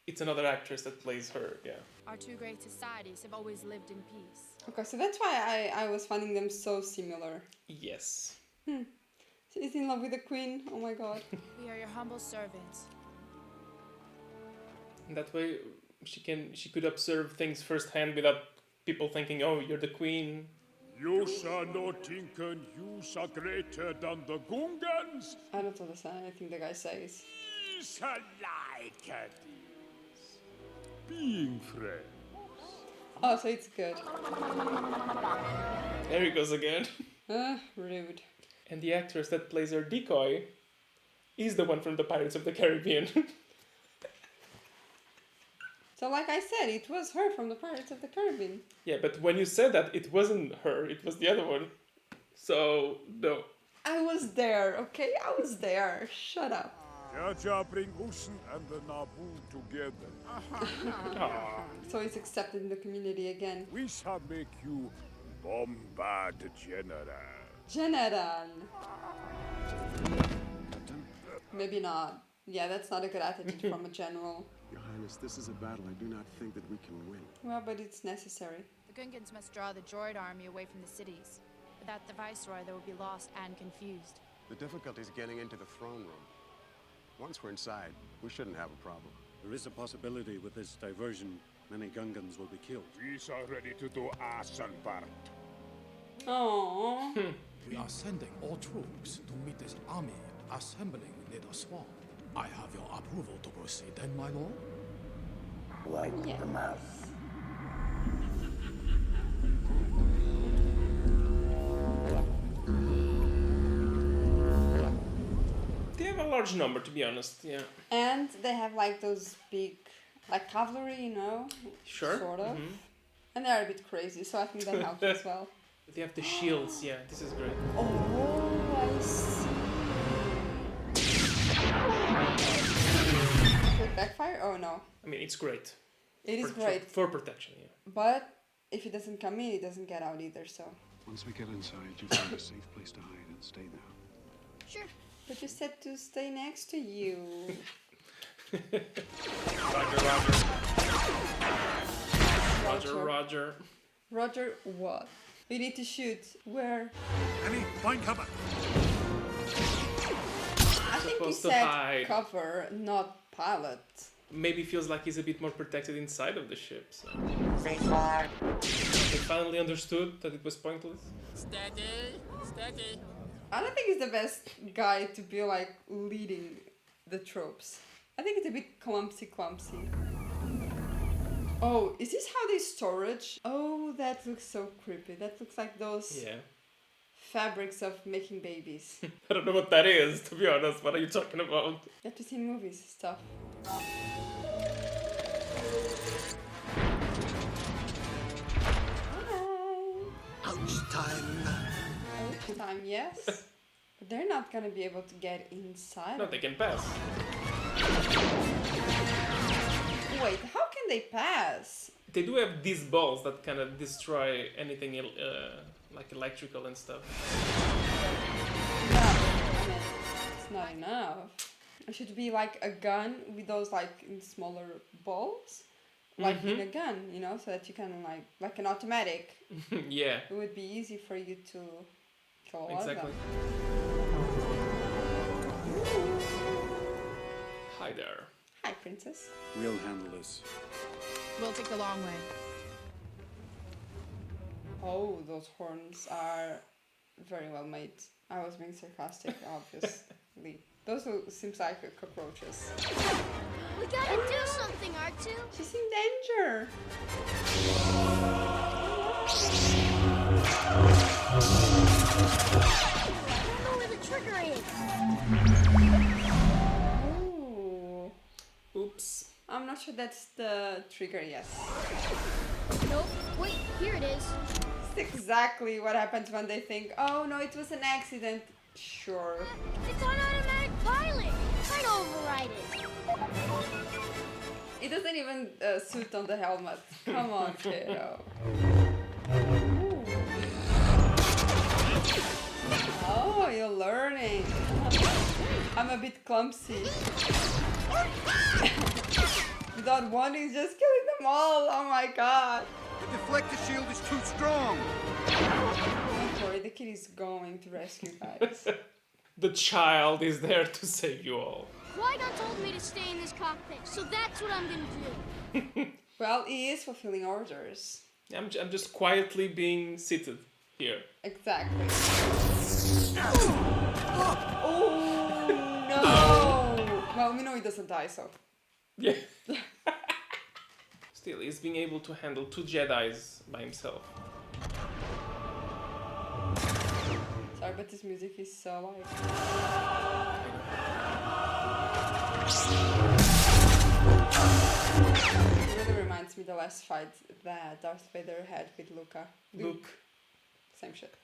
it's another actress that plays her, yeah. Our two great societies have always lived in peace. Okay, so that's why I was finding them so similar. Yes. She's in love with the queen. Oh my god. We are your humble servants. And that way, she could observe things firsthand without people thinking, oh, you're the queen. You shall not think you are greater than the Gungans. I don't understand anything the guy says. Is like it is. Being friends. Oh, so it's good. There he goes again. Rude. And the actress that plays her decoy is the one from the Pirates of the Caribbean. So like I said, it was her from the Pirates of the Caribbean. Yeah, but when you said that, it wasn't her, it was the other one. So, no. I was there, okay? I was there. Shut up. Jar Jar bring Usen and the Naboo together. So it's accepted in the community again. We shall make you Bombard General. General. Maybe not. Yeah, that's not a good attitude from a general. Your Highness, this is a battle I do not think that we can win. Well, but it's necessary. The Gungans must draw the droid army away from the cities. Without the Viceroy, they will be lost and confused. The difficulty is getting into the throne room. Once we're inside, we shouldn't have a problem. There is a possibility with this diversion, many Gungans will be killed. We are ready to do awesome part. Aww. We are sending all troops to meet this army assembling near the swamp. I have your approval to proceed then, my lord? Like the mass. They have a large number, to be honest, yeah. And they have like those big, like cavalry, you know? Sure. Sort of. Mhm. And they're a bit crazy, so I think that helps as well. They have the shields, yeah, this is great. Oh, I see. Oh no. I mean, it's great. It is great. For protection, yeah. But if it doesn't come in, it doesn't get out either, so. Once we get inside, you find a safe place to hide and stay there. Sure. But you said to stay next to you. Roger. Roger, what? We need to shoot. Where? Annie, find cover. I think he Supposed to said hide. cover, not pilot. Maybe feels like he's a bit more protected inside of the ship. So. They finally understood that it was pointless. Steady. I don't think he's the best guy to be like leading the tropes. I think it's a bit clumsy. Oh, is this how they storage? Oh, that looks so creepy. That looks like those fabrics of making babies. I don't know what that is, to be honest. What are you talking about? You have to see in movies stuff. Ouch time. Ouch time, yes. But they're not gonna be able to get inside. No, they can pass. Wait, how can they pass? They do have these balls that kind of destroy anything like electrical and stuff. No, I mean, it's not enough. It should be like a gun with those like in smaller balls. Like in a gun, you know, so that you can like an automatic. Yeah. It would be easy for you to kill all Exactly. of them. Hi there. Hi, princess. We'll handle this. We'll take the long way. Oh, those horns are very well made. I was being sarcastic, obviously. Those seems like cockroaches. We gotta do something, R2. She's in danger. I don't know where the trigger is. Oh. Oops. I'm not sure that's the trigger, yes. Nope. Wait, here it is. It's exactly what happens when they think, oh no, it was an accident. Sure. It's on automatic pilot. Try to override it. It doesn't even suit on the helmet. Come on, kiddo. Oh, you're learning. I'm a bit clumsy. Without one, he's just killing them all. Oh my god. The deflector shield is too strong. Don't worry, the kid is going to rescue guys. The child is there to save you all. Qui-Gon told me to stay in this cockpit, so that's what I'm gonna do. Well, he is fulfilling orders. I'm just quietly being seated here. Exactly. Oh no! Well, we know he doesn't die, so. Yeah. Still, he's being able to handle 2 Jedis by himself. Sorry, but this music is so like. It really reminds me the last fight that Darth Vader had with Luke. Same shit.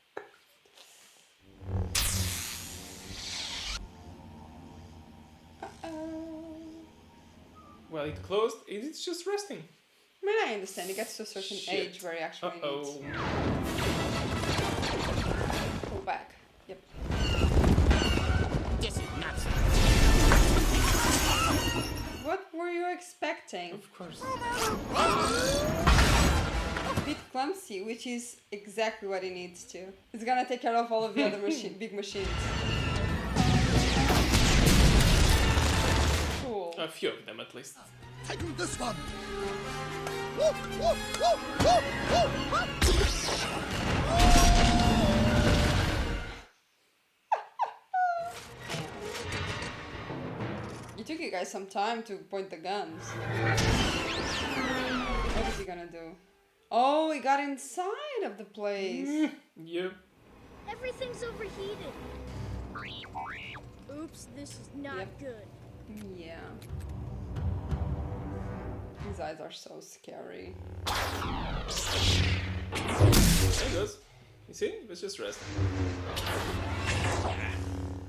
Well, it closed. It's just resting. I mean, I understand. He gets to a certain age where he actually needs. Pull back. Yep. This is nuts. What were you expecting? Of course. A bit clumsy, which is exactly what he needs to. He's gonna take care of all of the other big machines. Cool. A few of them at least. Take this one. It took you guys some time to point the guns. What is he gonna do? Oh, he got inside of the place. Yep. Everything's overheated. Oops, this is not good. Yeah. His eyes are so scary. There he goes. You see? Let's just rest.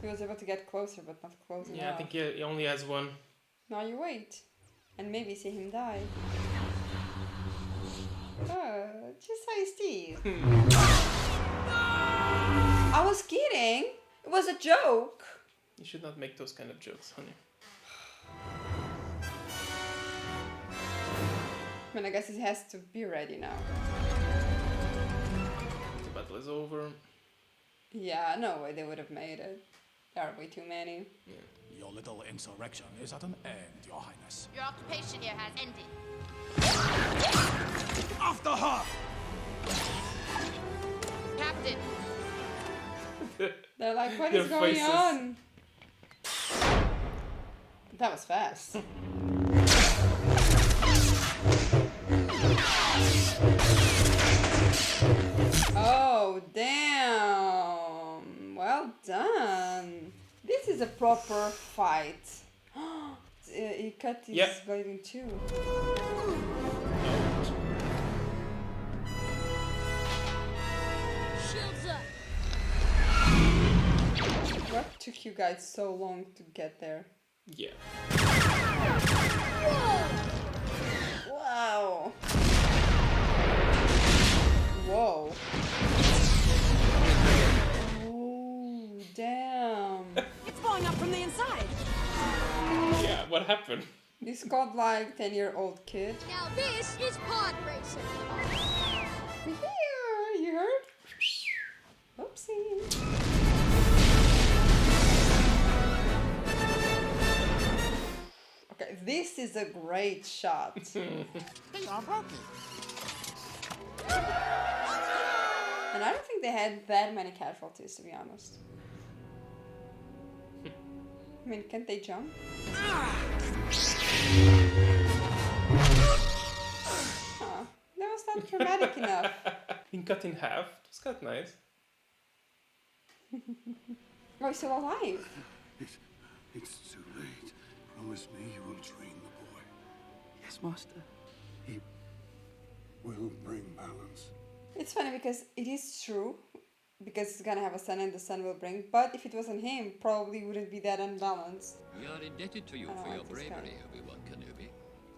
He was able to get closer, but not close enough. Yeah, I think he only has one. Now you wait. and maybe see him die. Oh, just how his teeth. I was kidding. It was a joke. You should not make those kind of jokes, honey. I mean, I guess it has to be ready now. The battle is over. Yeah, no way they would have made it. There are way too many. Yeah. Your little insurrection is at an end, Your Highness. Your occupation here has ended. After her! Captain! They're like, what Their is going faces. on? That was fast. Oh, damn. Well done. This is a proper fight. He cut his blade in two. Shields up. What took you guys so long to get there? Yeah. Wow. Whoa. Oh, damn. It's blowing up from the inside. Yeah, what happened? This godlike 10-year-old kid. Now this is pod racing. Here, you heard? Oopsie. Okay, this is a great shot. They are broken. And I don't think they had that many casualties, to be honest. I mean, can't they jump? Oh, that was not dramatic enough. Being cut in half. That's quite nice. Oh, he's still alive. It's too late. Promise me you will train the boy. Yes, Master. He will bring balance. It's funny because it is true, because he's gonna have a son and the son will bring, but if it wasn't him, probably wouldn't be that unbalanced. We are indebted to you I don't for like your this guy. bravery, Obi-Wan Kenobi.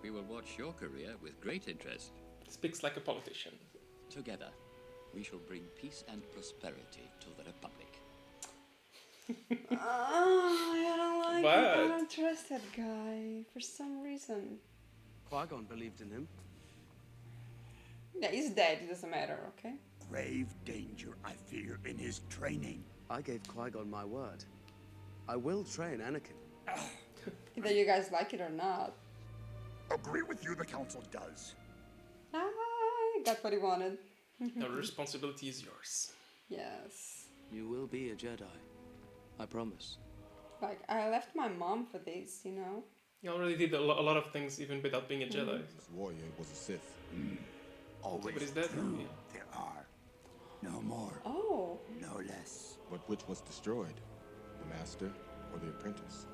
We will watch your career with great interest. Speaks like a politician. Together, we shall bring peace and prosperity to the Republic. I don't like What? it. I don't trust that guy for some reason. Qui-Gon believed in him. Yeah, he's dead. It doesn't matter, okay? Grave danger I fear in his training. I gave Qui-Gon my word. I will train Anakin. Either you guys like it or not. Agree with you, the council does. I got what he wanted. The responsibility is yours. Yes. You will be a Jedi. I promise. Like, I left my mom for this, you know? You already did a lot of things even without being a Jedi. This warrior was a Sith. Always But is that? true. Yeah. There are. No more. Oh. No less. But which was destroyed? The master or the apprentice?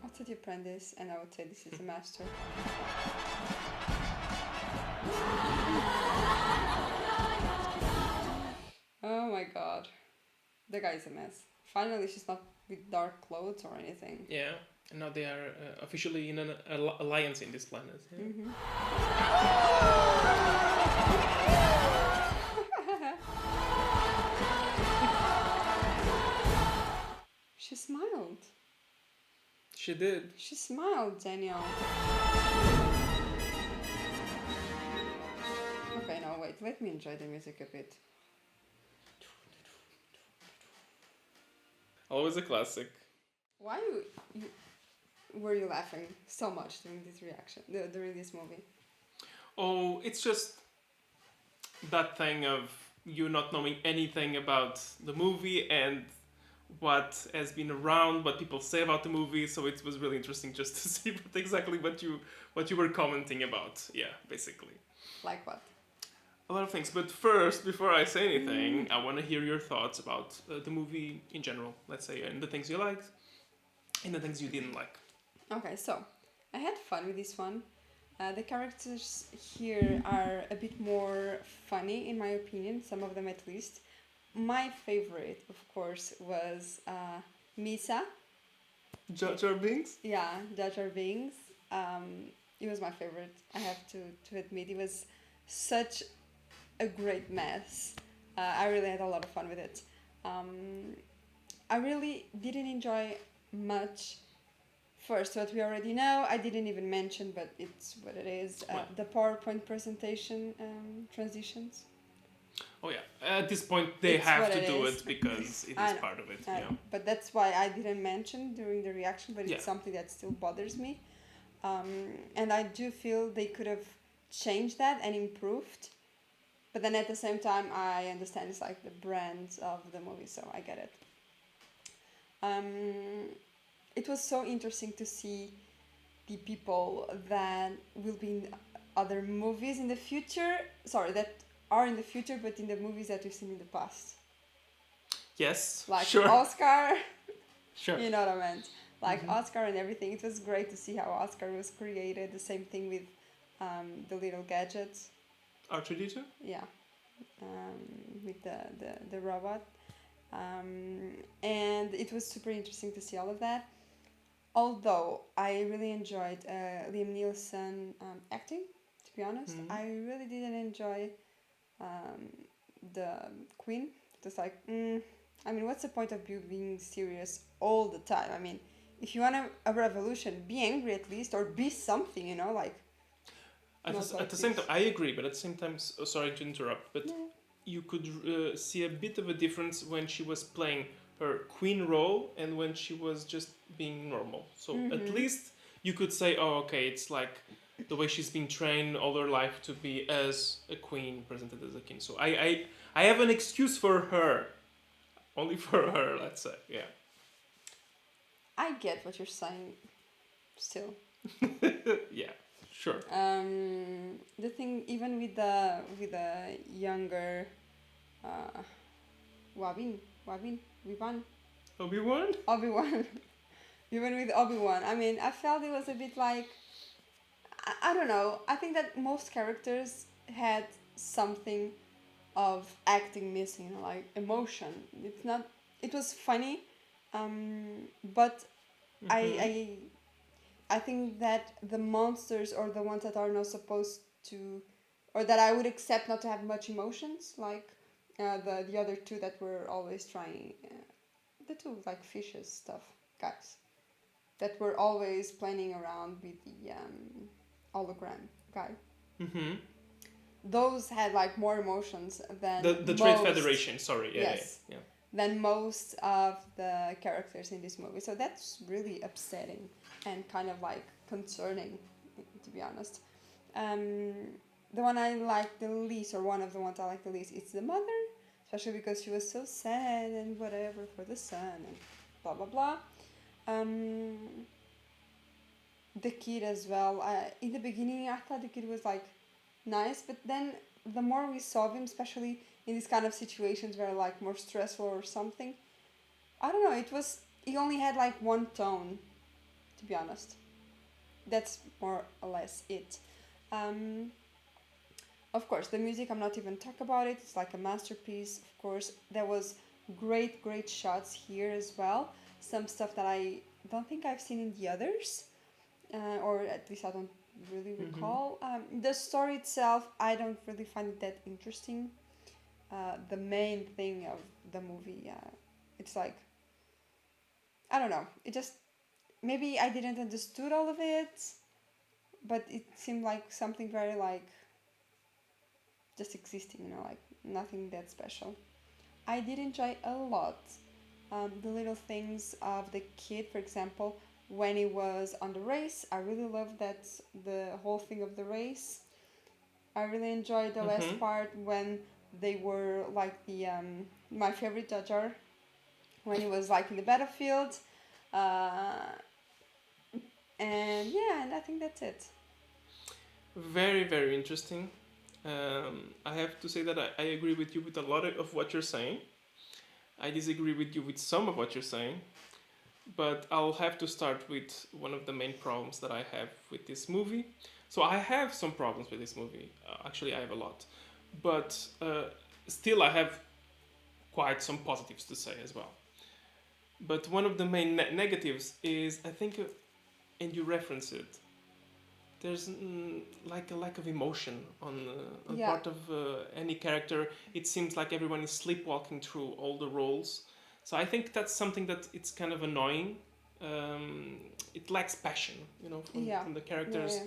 I'll say the apprentice, and I would say this is the master. Oh my god. The guy's a mess. Finally, she's not with dark clothes or anything. Yeah, and now they are officially in an alliance in this planet. Yeah. She smiled. She did. She smiled, Daniel. Okay, no, wait. Let me enjoy the music a bit. Always a classic. Why were you laughing so much during this reaction, during this movie? Oh, it's just that thing of you not knowing anything about the movie and what has been around, what people say about the movie. So it was really interesting just to see exactly what you were commenting about. Yeah, basically. Like what? A lot of things. But first, before I say anything, I want to hear your thoughts about the movie in general. Let's say, and the things you liked and the things you didn't like. Okay, so I had fun with this one. The characters here are a bit more funny, in my opinion, some of them at least. My favorite, of course, was Misa. Jar Jar Binks? Yeah, Jar Jar Binks. It was my favorite. I have to admit, it was such a great mess. I really had a lot of fun with it. I really didn't enjoy much. First, what we already know, I didn't even mention, but it's what it is. The PowerPoint presentation transitions. Oh yeah, at this point they It's have what to it do is. it because it I is know, part of it. I Yeah. know. But that's why I didn't mention during the reaction, but it's Yeah. something that still bothers me. And I do feel they could have changed that and improved. But then at the same time, I understand it's like the brand of the movie, so I get it. It was so interesting to see the people that will be in other movies in the future. Sorry, that are in the future, but in the movies that we've seen in the past. Yes. Like Sure. Oscar. Sure. You know what I meant. Like Mhm. Oscar and everything. It was great to see how Oscar was created. The same thing with the little gadgets. R2D2? Yeah. With the robot. And it was super interesting to see all of that. Although I really enjoyed Liam Neeson acting, to be honest. Mhm. I really didn't enjoy the Queen. Just like, I mean, what's the point of you being serious all the time? I mean, if you want a revolution, be angry at least, or be something, you know, like. At the same time, I agree, but at the same time, sorry to interrupt, but you could see a bit of a difference when she was playing her queen role and when she was just being normal. So at Mhm. least you could say, oh, okay, it's like the way she's been trained all her life to be as a queen, presented as a king. So I have an excuse for her. Only for her, let's say, yeah. I get what you're saying, still. Yeah, sure. The thing, even with the younger, Obi-Wan, even with Obi-Wan, I mean, I felt it was a bit like, I don't know. I think that most characters had something of acting missing, you know, like emotion. It's not. It was funny, but I think that the monsters or the ones that are not supposed to, or that I would accept not to have much emotions, like the other two that were always trying, the two like fishes stuff guys, that were always playing around with the hologram guy. Mm-hmm. Those had like more emotions than The Trade Federation, sorry. Yeah, yes, yeah. than most of the characters in this movie. So that's really upsetting and kind of like concerning, to be honest. The one I like the least, or one of the ones I like the least, is the mother, especially because she was so sad and whatever for the son and blah blah blah. The kid as well. In the beginning, I thought the kid was like nice, but then the more we saw him, especially in these kind of situations where like more stressful or something, I don't know, he only had like one tone, to be honest. That's more or less it. Of course, the music, I'm not even talking about it. It's like a masterpiece. Of course, there was great shots here as well. Some stuff that I don't think I've seen in the others, or at least I don't really recall. The story itself, I don't really find it that interesting. The main thing of the movie, it's like, I don't know, it just, maybe I didn't understood all of it, but it seemed like something very like just existing, you know, like nothing that special. I did enjoy a lot the little things of the kid, for example, when he was on the race. I really loved that, the whole thing of the race. I really enjoyed the last part when they were like the my favorite Jar Jar, when he was like in the battlefield, and yeah, and I think that's it. Very interesting. I have to say that I agree with you with a lot of what you're saying. I disagree with you with some of what you're saying, but I'll have to start with one of the main problems that I have with this movie. So I have some problems with this movie. Actually, I have a lot, but still I have quite some positives to say as well. But one of the main negatives is, I think, and you reference it, there's like a lack of emotion on part of any character. It seems like everyone is sleepwalking through all the roles. So I think that's something that it's kind of annoying. It lacks passion, from the characters.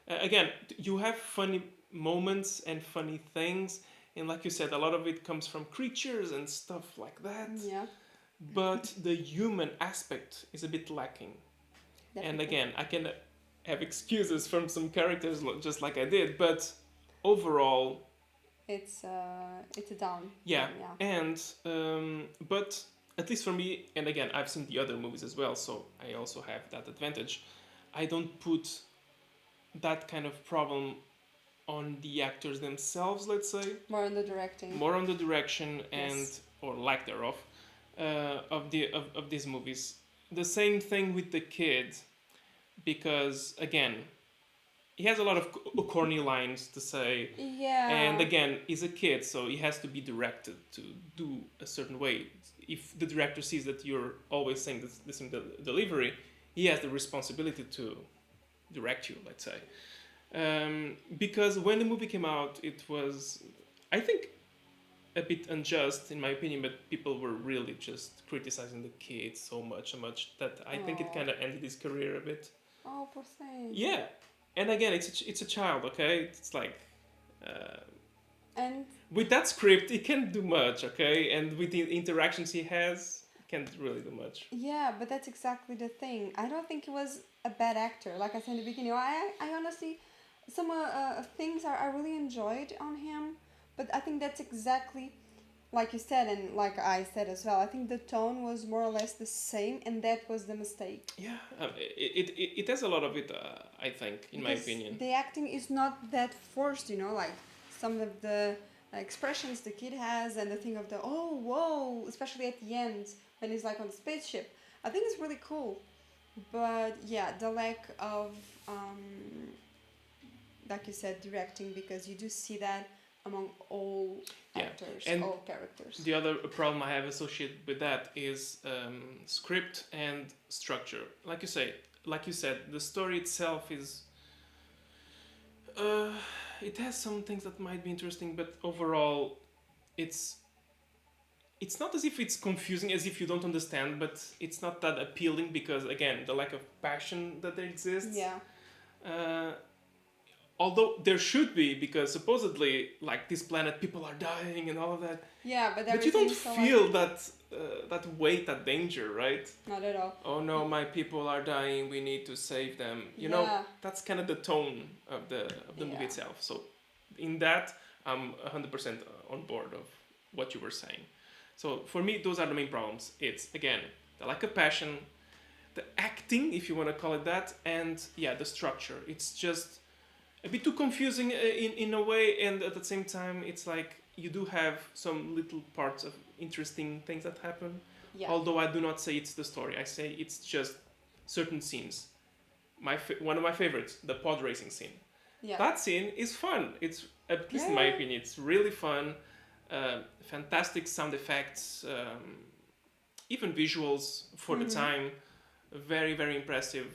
Again, you have funny moments and funny things, and like you said, a lot of it comes from creatures and stuff like that. Yeah. But the human aspect is a bit lacking. Definitely. And again, I can have excuses from some characters, just like I did, but overall, it's a down. Yeah. And but at least for me, and again, I've seen the other movies as well, so I also have that advantage. I don't put that kind of problem on the actors themselves, let's say. More on the directing. More on the direction and or lack thereof of these movies. The same thing with the kid, because again, he has a lot of corny lines to say. Yeah. And again, he's a kid, so he has to be directed to do a certain way. If the director sees that you're always saying this in the delivery, he has the responsibility to direct you, let's say. Because when the movie came out, it was, I think, a bit unjust in my opinion, but people were really just criticizing the kid so much that I think it kind of ended his career a bit. Oh, poor thing. Yeah, and again, it's a child, okay? It's like, and with that script, he can't do much, okay? And with the interactions he has, he can't really do much. Yeah, but that's exactly the thing. I don't think he was a bad actor. Like I said in the beginning, I honestly, some things I really enjoyed on him, but I think that's exactly, like you said, and like I said as well, I think the tone was more or less the same, and that was the mistake. Yeah, it has a lot of it, I think, in my opinion. The acting is not that forced, like some of the expressions the kid has, and the thing of the, oh, whoa, especially at the end, when he's like on the spaceship. I think it's really cool. But yeah, the lack of, like you said, directing, because you do see that among all actors, and all characters. The other problem I have associated with that is script and structure. Like you said, the story itself is, it has some things that might be interesting, but overall, it's not as if it's confusing, as if you don't understand, but it's not that appealing because, again, the lack of passion that there exists. Yeah. Although there should be, because supposedly, like, this planet, people are dying and all of that. Yeah, but you don't feel that weight, that danger, right? Not at all. Oh no, my people are dying. We need to save them. You know, that's kind of the tone of the movie itself. So, in that, I'm 100% on board of what you were saying. So for me, those are the main problems. It's, again, the lack of passion, the acting, if you want to call it that, and the structure. It's just a bit too confusing in a way, and at the same time, it's like you do have some little parts of interesting things that happen. Yeah. Although I do not say it's the story, I say it's just certain scenes. One of my favorites, the pod racing scene. Yeah. That scene is fun. It's, at least in my opinion, it's really fun. Fantastic sound effects, even visuals for the time. Very, very impressive.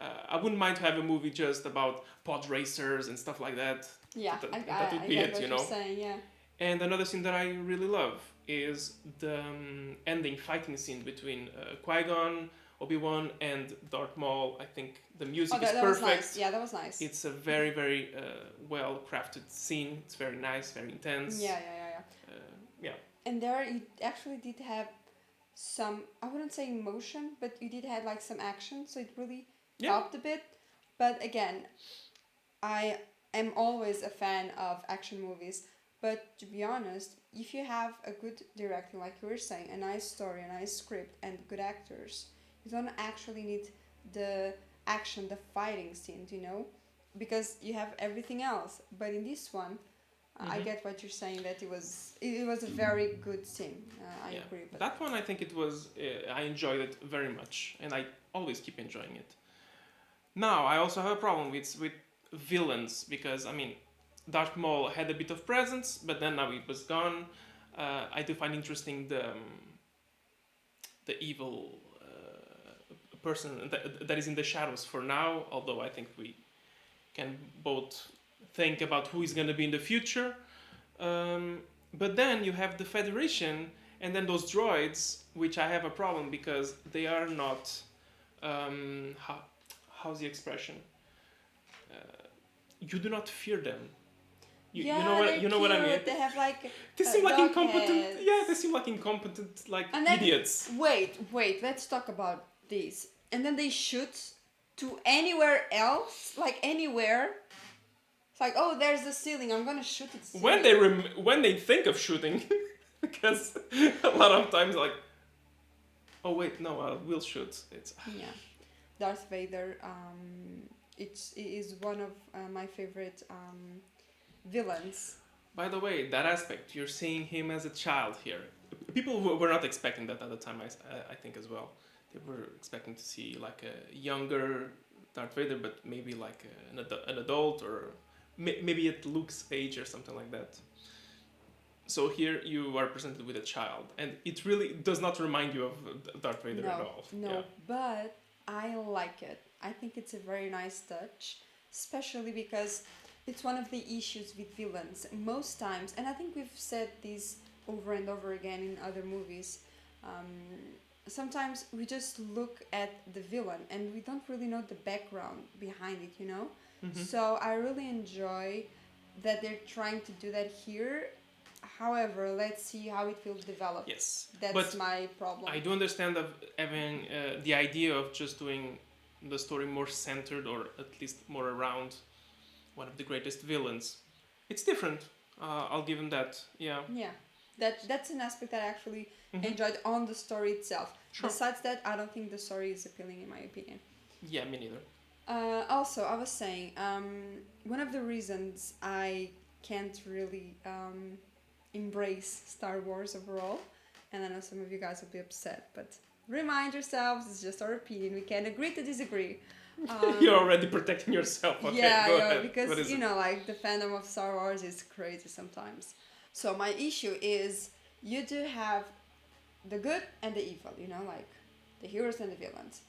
I wouldn't mind to have a movie just about pod racers and stuff like that. Yeah, that would be it, you know. Saying, yeah. And another scene that I really love is the ending fighting scene between Qui-Gon, Obi-Wan, and Darth Maul. I think the music is perfect. Was nice. Yeah, that was nice. It's a very, very well crafted scene. It's very nice, very intense. Yeah. And there you actually did have some, I wouldn't say emotion, but you did have like some action, so it really helped a bit. But again, I am always a fan of action movies, but to be honest, if you have a good directing, like you were saying, a nice story, a nice script, and good actors, you don't actually need the action, the fighting scenes, because you have everything else. But in this one, I get what you're saying, that it was a very good scene. I agree. But that one, I think it was, I enjoyed it very much, and I always keep enjoying it. Now, I also have a problem with villains, because, I mean, Darth Maul had a bit of presence, but then now it was gone. I do find interesting the evil person that is in the shadows for now, although I think we can both think about who is going to be in the future. But then you have the Federation, and then those droids, which I have a problem because they are not. How's the expression? You do not fear them. You know what I mean. They have like They seem like dog incompetent. heads. Yeah, they seem like incompetent, like And then, idiots. Wait. Let's talk about this. And then they shoot to anywhere else, like anywhere. It's like, oh, there's the ceiling. I'm gonna shoot it. When they think of shooting, because a lot of times like, oh wait, no, I will shoot. It's yeah, Darth Vader. It is one of my favorite villains. By the way, that aspect, you're seeing him as a child here. People were not expecting that at the time, I think, as well. They were expecting to see like a younger Darth Vader, but maybe like an adult, or maybe at Luke's age or something like that. So here you are presented with a child, and it really does not remind you of Darth Vader at all. No, Yeah. but I like it. I think it's a very nice touch, especially because it's one of the issues with villains. Most times, and I think we've said this over and over again in other movies, sometimes we just look at the villain and we don't really know the background behind it, you know? Mhm. So I really enjoy that they're trying to do that here. However, let's see how it will develop. Yes, That's but my problem. I do understand of having the idea of just doing the story more centered, or at least more around one of the greatest villains. It's different. I'll give him that. Yeah. Yeah, that's an aspect that I actually Mhm. enjoyed on the story itself. Sure. Besides that, I don't think the story is appealing in my opinion. Yeah, me neither. Also, I was saying, one of the reasons I can't really embrace Star Wars overall, and I know some of you guys will be upset, but remind yourselves, it's just our opinion. We can agree to disagree. You're already protecting yourself. Okay, yeah, go yeah, ahead. because What is you it? know, like the fandom of Star Wars is crazy sometimes. So my issue is you do have the good and the evil, you know, like the heroes and the villains.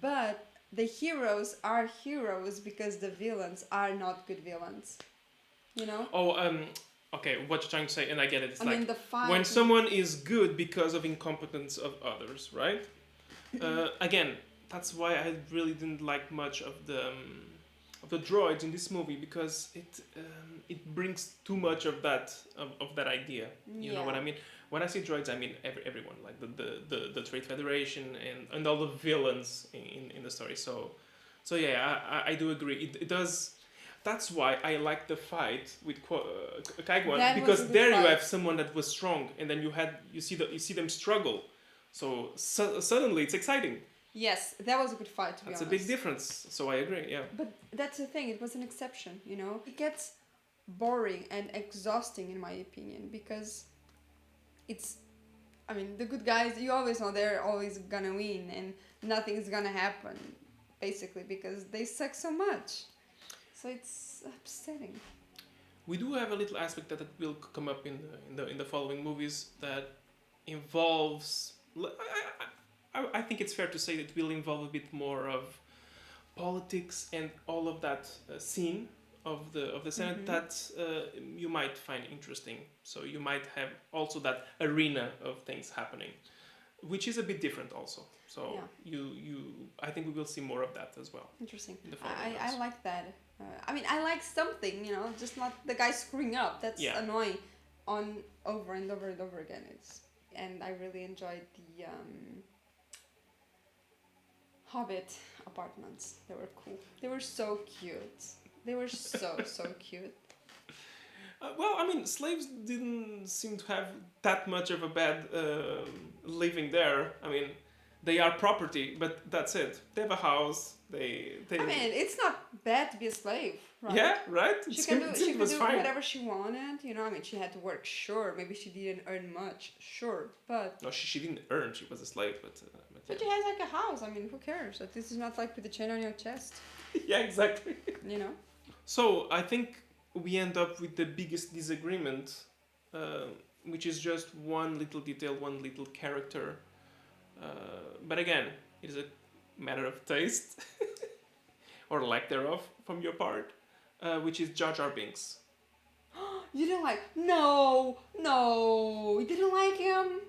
But the heroes are heroes because the villains are not good villains. You know? Oh, okay, what you're trying to say, and I get it. It's I like mean, the fight- when someone is good because of incompetence of others, right? Again, that's why I really didn't like much of the droids in this movie, because it brings too much of that idea. You know what I mean? When I say droids, I mean everyone, like the Trade Federation and all the villains in the story. So yeah, I do agree. It does. That's why I like the fight with Qui-Gon, That was because a good there you fight. have someone that was strong, and then you see them struggle. So suddenly it's exciting. Yes, that was a good fight, to be That's a honest. big difference. So I agree. Yeah. But that's the thing, it was an exception, you know? It gets boring and exhausting, in my opinion, because it's, I mean, the good guys, you always know they're always gonna win and nothing's gonna happen, basically, because they suck so much. So it's upsetting. We do have a little aspect that will come up in the following movies that involves. I think it's fair to say that it will involve a bit more of politics and all of that scene of the Senate that you might find interesting. So you might have also that arena of things happening, which is a bit different also. So I think we will see more of that as well. Interesting. in the following I months. like that. I mean, I like something, you know, just not the guy screwing up. That's annoying on over and over and over again. And I really enjoyed the Hobbit apartments. They were cool. They were so cute. They were so cute. Well, I mean, slaves didn't seem to have that much of a bad living there. I mean, they are property, but that's it. They have a house. They. I mean, it's not bad to be a slave, right? Yeah, right. She can do was fine. whatever she wanted. You know, I mean, she had to work. Sure, maybe she didn't earn much. Sure, but. No, she didn't earn. She was a slave, but But she has like a house. I mean, who cares? That this is not like with a chain on your chest. yeah, exactly. You know. So I think we end up with the biggest disagreement, which is just one little detail, one little character But again, it is a matter of taste or lack thereof from your part, which is Jar Jar Binks. You didn't like? No, you didn't like him.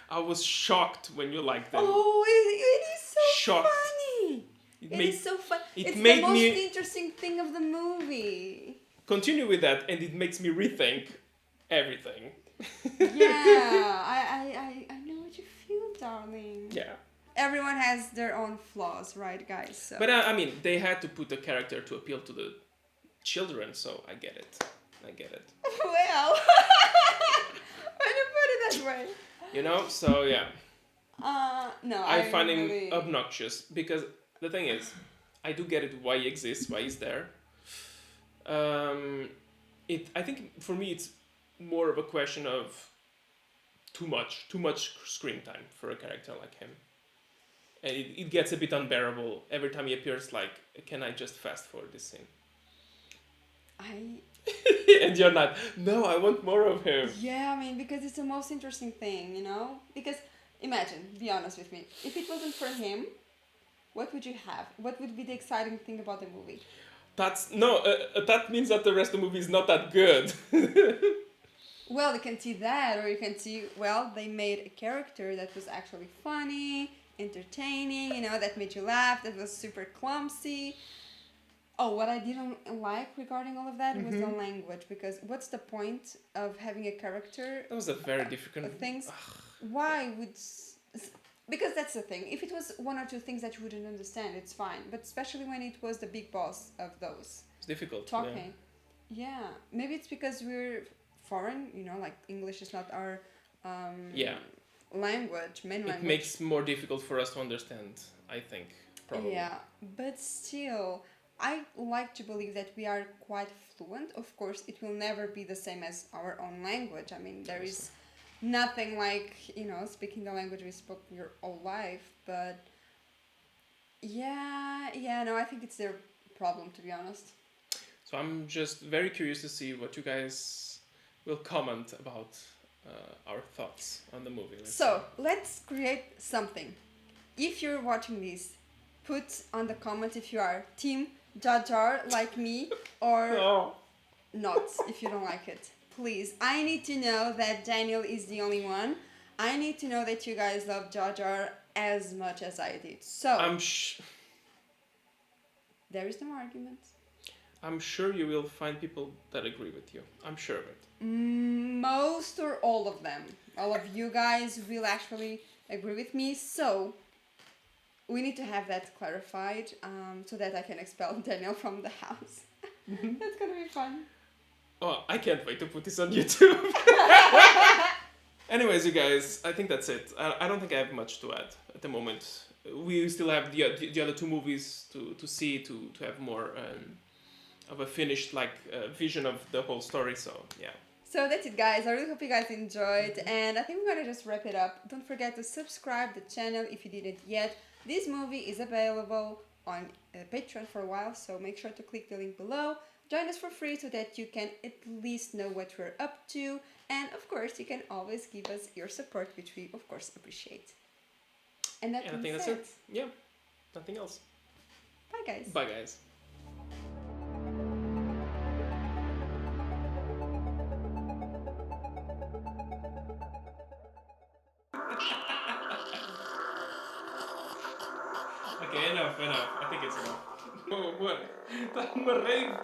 I was shocked when you liked them. Oh, it is so Shocked. funny. It is so fun. It's made the most me interesting thing of the movie. continue with that, and it makes me rethink everything. Yeah, I know what you feel, darling. Yeah. Everyone has their own flaws, right, guys? So. But I mean, they had to put a character to appeal to the children, so I get it. Well, when you put it that way. You know, so yeah. No, I find really... him obnoxious because the thing is, I do get it why he exists, why he's there. I think for me it's more of a question of too much screen time for a character like him. And it gets a bit unbearable every time he appears. Like, can I just fast forward this scene? And you're not. No, I want more of him. Yeah, I mean, because it's the most interesting thing, you know? Because, imagine, be honest with me. If it wasn't for him, what would you have? What would be the exciting thing about the movie? That means that the rest of the movie is not that good. Well, you can see that, or you can see, well, they made a character that was actually funny, entertaining, you know, that made you laugh, that was super clumsy. Oh, what I didn't like regarding all of that was the language, because what's the point of having a character? That was a very difficult things. Why would? Because that's the thing. If it was one or two things that you wouldn't understand, it's fine. But especially when it was the big boss of those. It's difficult. Talking. Yeah. Maybe it's because we're foreign. You know, like English is not our language, main language. It makes more difficult for us to understand, I think, probably. Yeah, but still, I like to believe that we are quite fluent. Of course, it will never be the same as our own language. I mean, there is nothing like, you know, speaking the language we spoke your whole life. But no, I think it's their problem, to be honest. So I'm just very curious to see what you guys will comment about our thoughts on the movie. Let's create something. If you're watching this, put on the comment if you are Team Jar Jar like me or not, if you don't like it. Please, I need to know that Daniel is the only one. I need to know that you guys love Jar Jar as much as I did. So, there is no argument. I'm sure you will find people that agree with you. I'm sure of it. Most or all of them. All of you guys will actually agree with me. So, we need to have that clarified so that I can expel Daniel from the house. That's gonna be fun. Oh, I can't wait to put this on YouTube. Anyways, you guys, I think that's it. I don't think I have much to add at the moment. We still have the other two movies to see, to have more of a finished vision of the whole story, so yeah. So that's it, guys. I really hope you guys enjoyed, and I think we're gonna just wrap it up. Don't forget to subscribe to the channel if you didn't yet. This movie is available on Patreon for a while, so make sure to click the link below. Join us for free so that you can at least know what we're up to. And of course, you can always give us your support, which we of course appreciate. And I think that's it. Yeah, nothing else. Bye, guys. Bye, guys. Okay, enough. I think it's enough. Oh, what? Uma rave.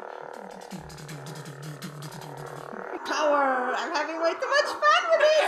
Power! I'm having way too much fun with this!